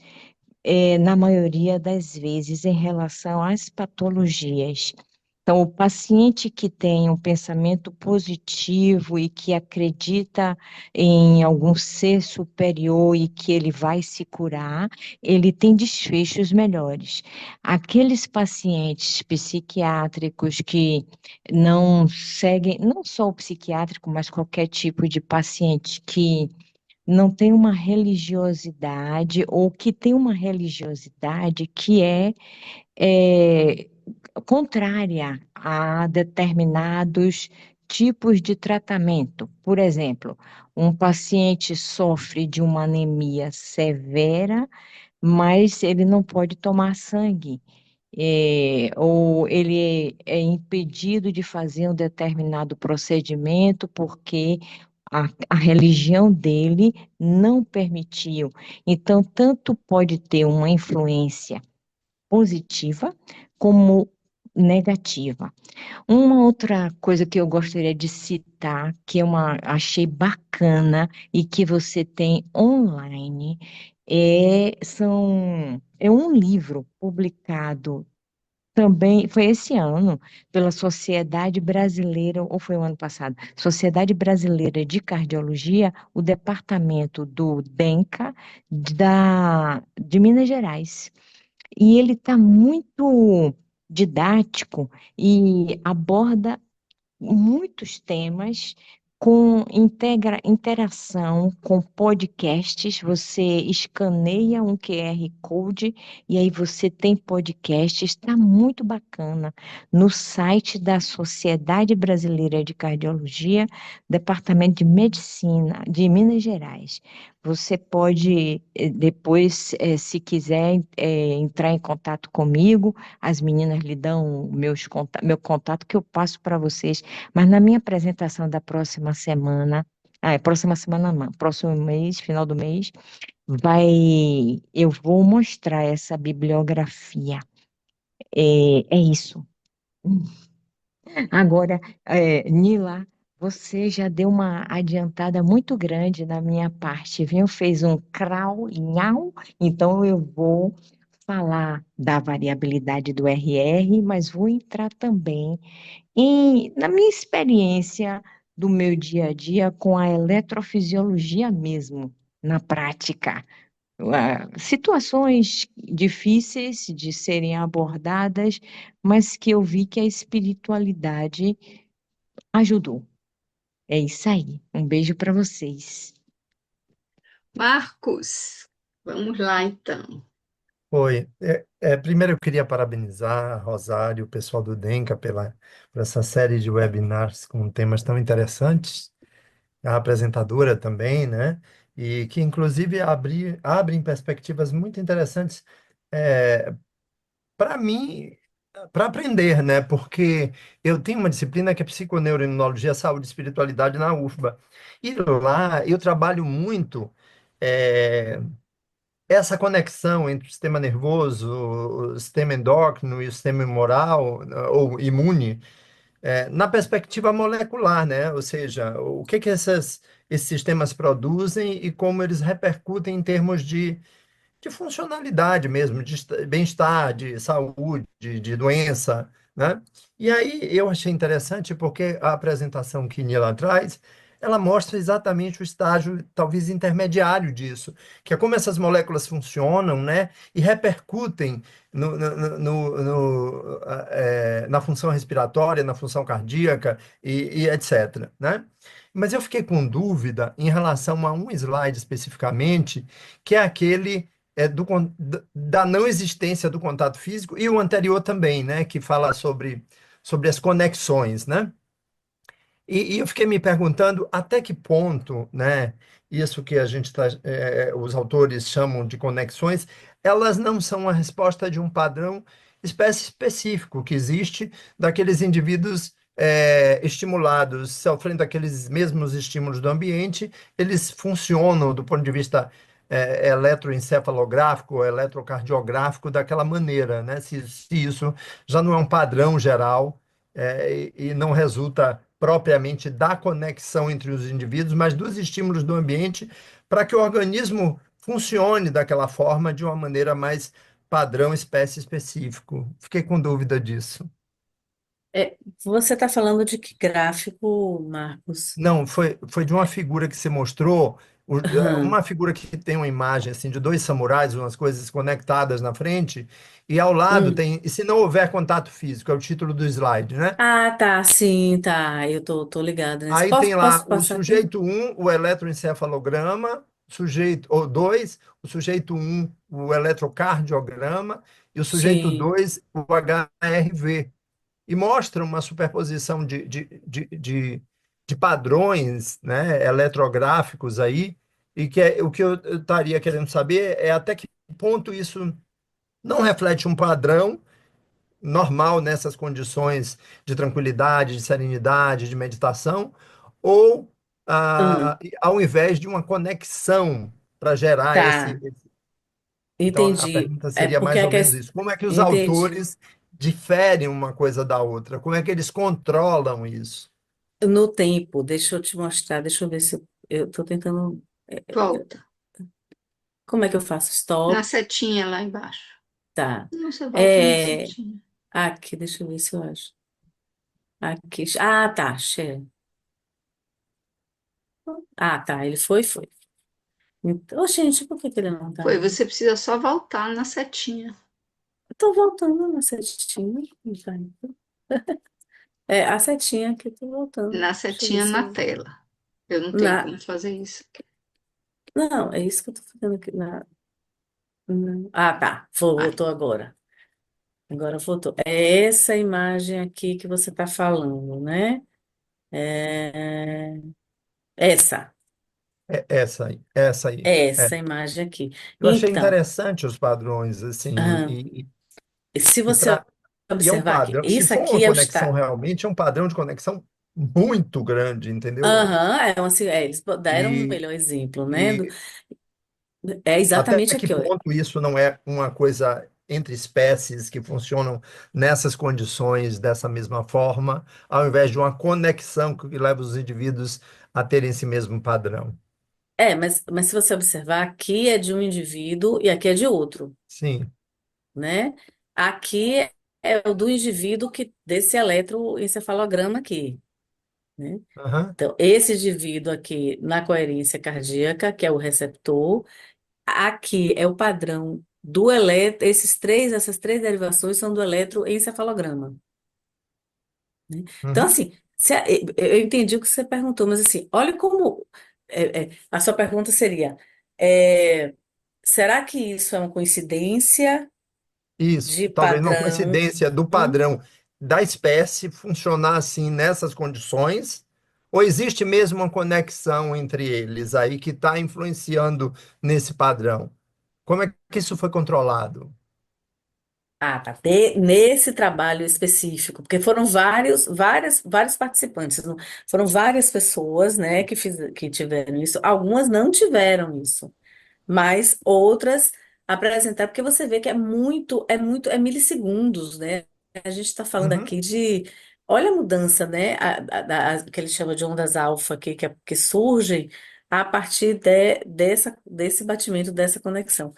na maioria das vezes, em relação às patologias. Então, o paciente que tem um pensamento positivo e que acredita em algum ser superior e que ele vai se curar, ele tem desfechos melhores. Aqueles pacientes psiquiátricos que não seguem, não só o psiquiátrico, mas qualquer tipo de paciente que não tem uma religiosidade ou que tem uma religiosidade que é contrária a determinados tipos de tratamento. Por exemplo, um paciente sofre de uma anemia severa, mas ele não pode tomar sangue. Ou ele é impedido de fazer um determinado procedimento porque a religião dele não permitiu. Então, tanto pode ter uma influência positiva como negativa. Uma outra coisa que eu gostaria de citar, que achei bacana e que você tem online, é um livro publicado também, foi esse ano, pela Sociedade Brasileira, ou foi o ano passado, Sociedade Brasileira de Cardiologia, o departamento do DENCA de Minas Gerais. E ele está muito didático e aborda muitos temas com interação com podcasts. Você escaneia um QR Code e aí você tem podcast. Está muito bacana. No site da Sociedade Brasileira de Cardiologia, Departamento de Medicina de Minas Gerais. Você pode depois, se quiser, entrar em contato comigo. As meninas lhe dão meu contato que eu passo para vocês, mas na minha apresentação da próxima semana, próxima semana não, próximo mês, final do mês, eu vou mostrar essa bibliografia. É isso. Agora, Nila, você já deu uma adiantada muito grande na minha parte, viu? Fez um crau, nhau, então eu vou falar da variabilidade do RR, mas vou entrar também na minha experiência do meu dia a dia com a eletrofisiologia mesmo, na prática. Situações difíceis de serem abordadas, mas que eu vi que a espiritualidade ajudou. É isso aí. Um beijo para vocês. Marcos, vamos lá então. Oi. Primeiro eu queria parabenizar a Rosário, o pessoal do DENCA por essa série de webinars com temas tão interessantes, a apresentadora também, né? E que inclusive abrem perspectivas muito interessantes para mim, para aprender, né? Porque eu tenho uma disciplina que é Psiconeuroimunologia, Saúde e Espiritualidade na UFBA. E lá eu trabalho muito é, essa conexão entre o sistema nervoso, o sistema endócrino e o sistema humoral ou imune, na perspectiva molecular, né? Ou seja, o que que esses sistemas produzem e como eles repercutem em termos de funcionalidade mesmo, de bem-estar, de saúde, de doença, né? E aí eu achei interessante porque a apresentação que Nila traz, ela mostra exatamente o estágio talvez intermediário disso, que é como essas moléculas funcionam, né? E repercutem na função respiratória, na função cardíaca e etc, né? Mas eu fiquei com dúvida em relação a um slide especificamente, que é aquele da não existência do contato físico, e o anterior também, né, que fala sobre as conexões, né? E eu fiquei me perguntando até que ponto, né, isso que a gente tá, os autores chamam de conexões, elas não são a resposta de um padrão específico que existe daqueles indivíduos estimulados, sofrendo aqueles mesmos estímulos do ambiente, eles funcionam do ponto de vista eletroencefalográfico ou eletrocardiográfico daquela maneira, né? Se isso já não é um padrão geral e não resulta propriamente da conexão entre os indivíduos, mas dos estímulos do ambiente, para que o organismo funcione daquela forma de uma maneira mais padrão espécie específico. Fiquei com dúvida disso. Você está falando de que gráfico, Marcos? Não, foi de uma figura que você mostrou, Aham, uma figura que tem uma imagem assim de dois samurais, umas coisas conectadas na frente, e ao lado hum. tem, e se não houver contato físico, é o título do slide, né? Ah, tá, sim, tá. Eu tô ligada nesse. Aí Posso, tem lá posso o passar aqui? sujeito um, o eletroencefalograma, sujeito ou 2, o sujeito um, o eletrocardiograma, e o sujeito Sim. 2, o HRV. E mostra uma superposição de padrões, né, eletrográficos aí, e que o que eu estaria querendo saber é até que ponto isso não reflete um padrão normal nessas condições de tranquilidade, de serenidade, de meditação, ou Hum, ao invés de uma conexão para gerar tá, Então, a entendi. pergunta É seria porque mais a ou menos questão. isso. Como é que os Entendi. autores diferem uma coisa da outra? Como é que eles controlam isso? No tempo, deixa eu te mostrar, deixa eu ver se eu tô tentando. Volta. Como é que eu faço? Na Stop. setinha lá embaixo. Tá. Não, você volta na É, setinha. aqui, deixa eu ver se eu acho. Aqui. Ah, tá. Share. Ah, tá. Ele foi. Então, gente, por que que ele não tá Foi, aí? você precisa só voltar na setinha. Eu tô voltando na setinha. Não tá indo. A setinha aqui, eu tô voltando. Na Deixa eu ver setinha se na eu... tela. Eu não tenho Na... como fazer isso. Não, é isso que eu tô fazendo aqui. Ah, tá. Vai. Voltou agora. Agora voltou. É essa imagem aqui que você está falando, né? É essa. É essa aí, essa aí. É É. essa imagem aqui. Eu achei Então, interessante os padrões, assim, ah, se e, você pra, e é um observar aqui, padrão. Se isso for uma aqui é o conexão estado. realmente, é um padrão de conexão muito grande, entendeu? Aham, eles deram um E, melhor exemplo, né? e É até exatamente que aqui, ó. ponto isso não é uma coisa entre espécies que funcionam nessas condições dessa mesma forma, ao invés de uma conexão que leva os indivíduos a terem esse mesmo padrão? Mas se você observar, aqui é de um indivíduo e aqui é de outro, Sim. né? Aqui é o do indivíduo que desse eletroencefalograma aqui, né? Aham. Então, esse indivíduo aqui na coerência cardíaca, que é o receptor, aqui é o padrão do eletro, essas três derivações são do eletroencefalograma, né? Então, Uhum. assim, eu entendi o que você perguntou, mas assim, olha como a sua pergunta seria, é, será que isso é uma coincidência Isso, de talvez uma padrão? coincidência do padrão da espécie funcionar assim nessas condições, ou existe mesmo uma conexão entre eles aí que está influenciando nesse padrão? Como é que isso foi controlado? Ah, tá. Nesse trabalho específico, porque foram vários participantes, foram várias pessoas, né, que tiveram isso. Algumas não tiveram isso, mas outras apresentaram, porque você vê que é milissegundos, né? A gente está falando Uhum, aqui de, olha a mudança, né, que ele chama de ondas alfa, que surgem a partir desse batimento, dessa conexão.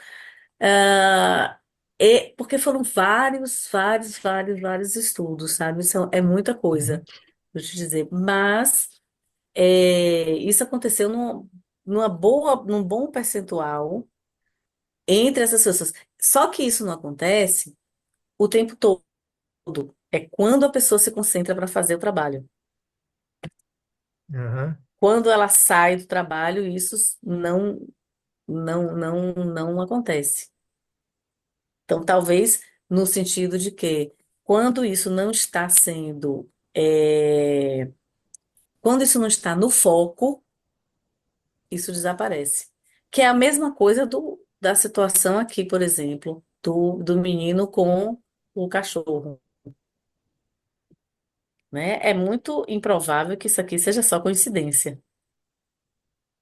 Ah, Porque foram vários estudos, sabe? Isso é muita Uhum. coisa, vou te dizer. Mas isso aconteceu num bom percentual entre essas pessoas. Só que isso não acontece o tempo todo. É quando a pessoa se concentra para fazer o trabalho. Aham. Quando ela sai do trabalho, isso não acontece. Então, talvez no sentido de que quando isso não está sendo, quando isso não está no foco, isso desaparece. Que é a mesma coisa da situação aqui, por exemplo, do menino com o cachorro, né? É muito improvável que isso aqui seja só coincidência.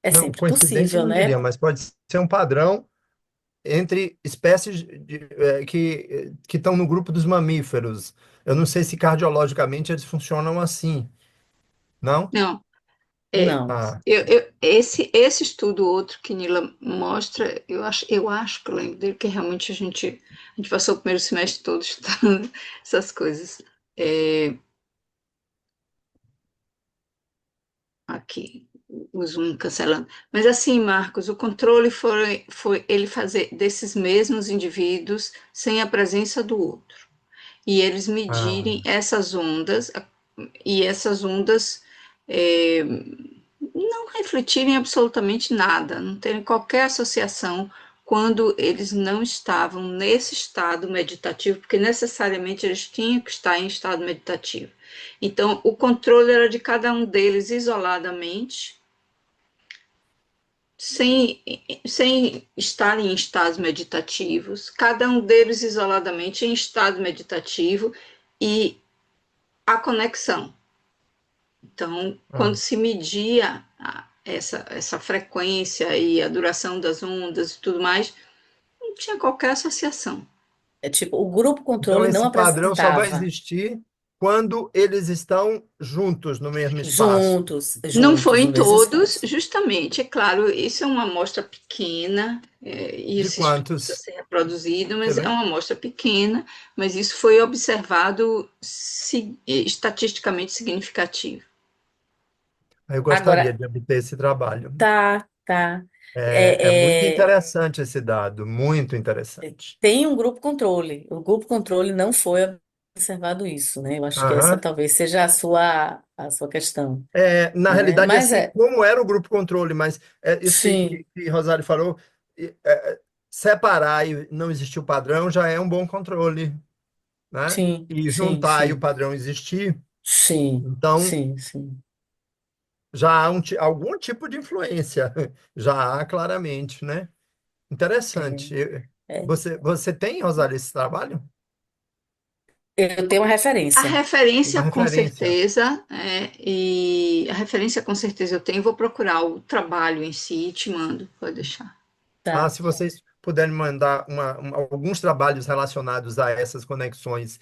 É Não, sempre coincidência eu possível, não né? diria, mas pode ser um padrão entre espécies que estão no grupo dos mamíferos. Eu não sei se cardiologicamente eles funcionam assim, não? Não, é, Não, Ah, esse estudo outro que Nila mostra, eu acho que eu lembro dele, que realmente a gente passou o primeiro semestre todo estudando essas coisas. É, aqui, o Zoom cancelando. Mas assim, Marcos, o controle foi ele fazer desses mesmos indivíduos sem a presença do outro. E eles ah, medirem essas ondas, e essas ondas é, não refletirem absolutamente nada, não terem qualquer associação quando eles não estavam nesse estado meditativo, porque necessariamente eles tinham que estar em estado meditativo. Então, o controle era de cada um deles isoladamente, sem, sem estar em estados meditativos, cada um deles isoladamente em estado meditativo e a conexão. Então, ah. quando se media essa frequência e a duração das ondas e tudo mais, não tinha qualquer associação. é tipo, o grupo Então, controle não esse padrão só vai apresentava existir quando eles estão juntos no mesmo espaço. Não juntos foi no em mesmo todos, espaço. justamente, é claro, isso é uma amostra pequena, e De esse estudo precisa quantos? ser reproduzido, Você mas é lembra? uma amostra pequena, mas isso foi observado estatisticamente significativo. Eu gostaria Agora, de obter esse trabalho. tá. É muito É, é, interessante esse dado, muito interessante. tem um grupo controle. O grupo controle não foi observado isso, né? Eu acho que essa Aham. talvez seja a sua questão, Na né? realidade, Mas assim, como era o grupo controle, mas isso sim, que Rosário falou, e, separar e não existir o padrão já é um bom controle, né? sim, E sim, juntar e o sim, padrão existir, sim, então sim, sim. já há algum tipo de influência, já há claramente, né? Interessante. É. Você tem, Rosário, esse trabalho? Eu tenho uma A referência. Uma referência, com referência. certeza, e a referência com certeza eu tenho, vou procurar o trabalho em si e te mando, pode deixar. Tá, Se vocês puderem mandar alguns trabalhos relacionados a essas conexões,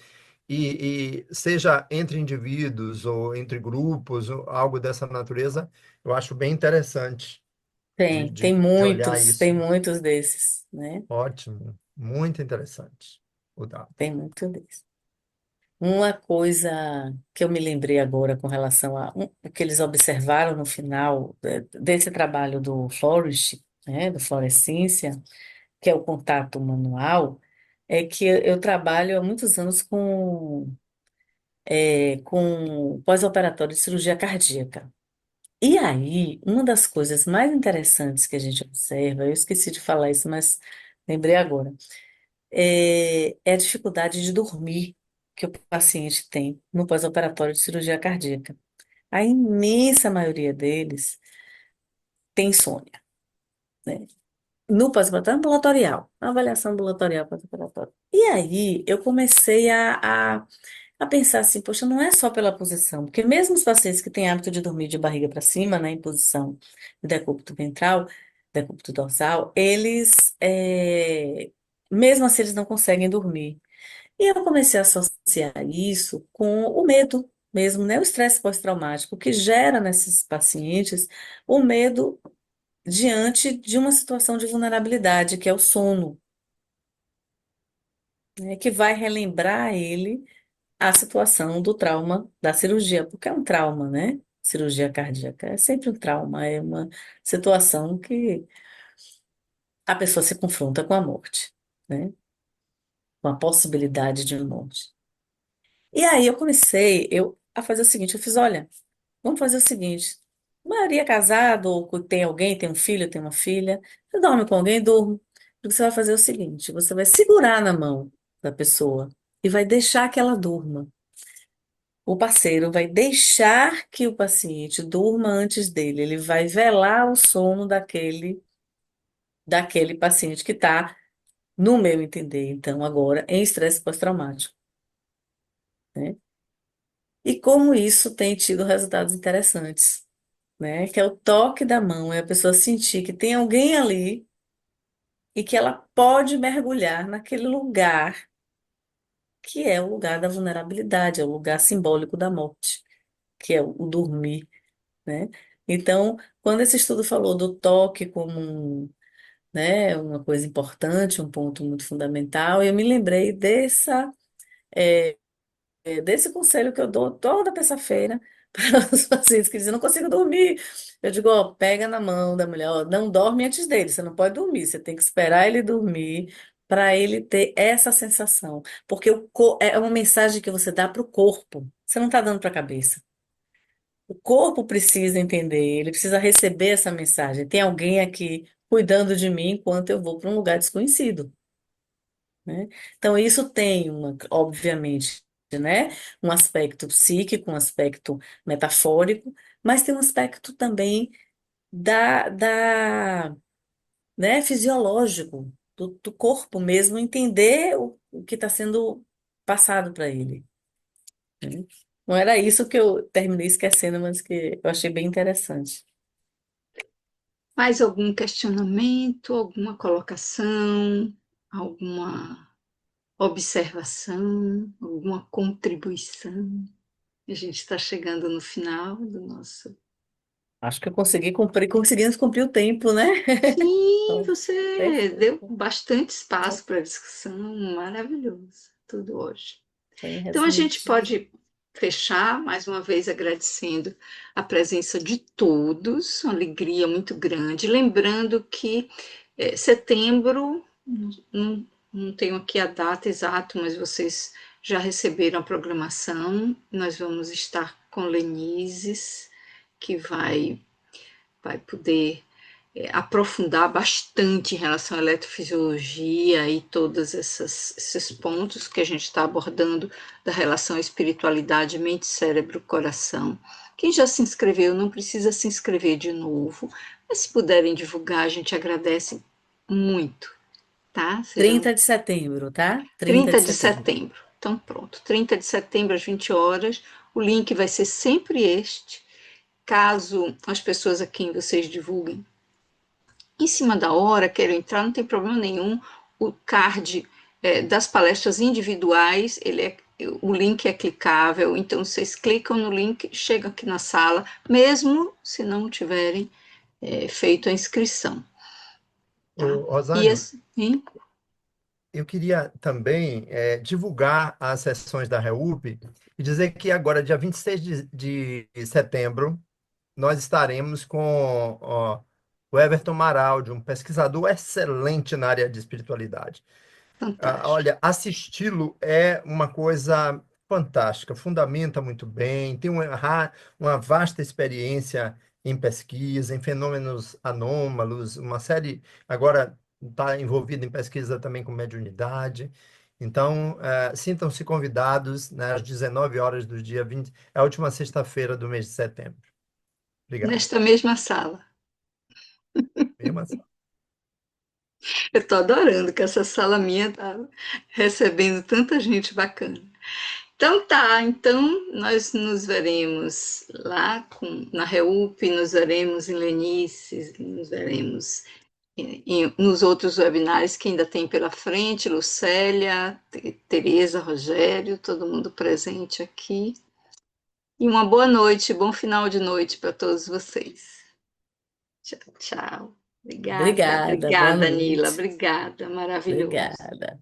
e seja entre indivíduos ou entre grupos, ou algo dessa natureza, eu acho bem interessante tem, de olhar tem isso. muitos desses, né? Ótimo, muito interessante o dado. Tem muitos desses. Uma coisa que eu me lembrei agora com relação o que eles observaram no final desse trabalho do Forest, né, do Florescência, que é o contato manual, é que eu trabalho há muitos anos com pós-operatório de cirurgia cardíaca. E aí, uma das coisas mais interessantes que a gente observa, eu esqueci de falar isso, mas lembrei agora, é a dificuldade de dormir que o paciente tem no pós-operatório de cirurgia cardíaca. A imensa maioria deles tem insônia, né? No pós-operatório ambulatorial, na avaliação ambulatorial pós-operatório. E aí, eu comecei a pensar assim, poxa, não é só pela posição, porque mesmo os pacientes que têm hábito de dormir de barriga para cima, né, em posição de decúbito ventral, decúbito dorsal, mesmo assim, eles não conseguem dormir. E eu comecei a associar isso com o medo mesmo, né, o estresse pós-traumático, que gera nesses pacientes o medo diante de uma situação de vulnerabilidade, que é o sono. né, que vai relembrar a ele a situação do trauma da cirurgia, porque é um trauma, né? Cirurgia cardíaca é sempre um trauma, é uma situação que a pessoa se confronta com a morte, né? Com a possibilidade de morte. E aí eu comecei a fazer o seguinte, eu fiz, olha, vamos fazer o seguinte, Maria é casado, ou tem alguém, tem um filho, tem uma filha, você dorme com alguém, durmo. O que você vai fazer é o seguinte, você vai segurar na mão da pessoa e vai deixar que ela durma. O parceiro vai deixar que o paciente durma antes dele, ele vai velar o sono daquele paciente que está, no meu entender, então, agora, em estresse pós-traumático, né? E como isso tem tido resultados interessantes, né? Que é o toque da mão, é a pessoa sentir que tem alguém ali e que ela pode mergulhar naquele lugar que é o lugar da vulnerabilidade, é o lugar simbólico da morte, que é o dormir, né? Então, quando esse estudo falou do toque como né, uma coisa importante, um ponto muito fundamental, eu me lembrei é, desse conselho que eu dou toda terça-feira para os pacientes que dizem, não consigo dormir. Eu digo, ó, pega na mão da mulher, ó, não dorme antes dele, você não pode dormir, você tem que esperar ele dormir para ele ter essa sensação. Porque é uma mensagem que você dá para o corpo, você não está dando para a cabeça. O corpo precisa entender, ele precisa receber essa mensagem. Tem alguém aqui cuidando de mim enquanto eu vou para um lugar desconhecido, né? Então, isso tem, obviamente, né, um aspecto psíquico, um aspecto metafórico, mas tem um aspecto também né, fisiológico, do corpo mesmo, entender o que está sendo passado para ele, né? Não era isso que eu terminei esquecendo, mas que eu achei bem interessante. Mais algum questionamento, alguma colocação, alguma observação, alguma contribuição? A gente está chegando no final do nosso. Acho que eu conseguimos cumprir o tempo, né? Sim, Então, você deu perfeito. bastante espaço para discussão, maravilhoso, tudo hoje. Bem Então, a gente resumidinho. pode fechar, mais uma vez, agradecendo a presença de todos, uma alegria muito grande. Lembrando que setembro, não tenho aqui a data exata, mas vocês já receberam a programação. Nós vamos estar com Lenises, que vai poder aprofundar bastante em relação à eletrofisiologia e todos esses pontos que a gente está abordando da relação espiritualidade, mente, cérebro, coração. Quem já se inscreveu não precisa se inscrever de novo, mas se puderem divulgar, a gente agradece muito, tá? Sejam 30 de setembro, tá? 30 de 30 de setembro. setembro. Então, pronto, 30 de setembro às 20 horas. O link vai ser sempre este. Caso as pessoas a quem vocês divulguem em cima da hora, quero entrar, não tem problema nenhum. O card das palestras individuais, o link é clicável, então vocês clicam no link, chegam aqui na sala, mesmo se não tiverem feito a inscrição. Tá? Ô, E Rosângela, assim, eu queria também divulgar as sessões da REUP e dizer que agora, dia 26 de setembro, nós estaremos com o Everton Maraldi, um pesquisador excelente na área de espiritualidade. fantástico. Olha, assisti-lo é uma coisa fantástica, fundamenta muito bem, tem uma vasta experiência em pesquisa, em fenômenos anômalos, uma série, agora está envolvido em pesquisa também com mediunidade. Então, sintam-se convidados, né, às 19 horas do dia 20, é a última sexta-feira do mês de setembro. Obrigado. Nesta mesma sala. Mesmo assim. Eu estou adorando que essa sala minha está recebendo tanta gente bacana. Então tá, então nós nos veremos lá na REUP, nos veremos em Lenices, nos veremos nos outros webinários que ainda tem pela frente, Lucélia, Tereza, Rogério, todo mundo presente aqui. E uma boa noite, bom final de noite para todos vocês. Tchau, tchau. Obrigada, Obrigada, boa obrigada, Nila, noite. obrigada, maravilhoso. Obrigada.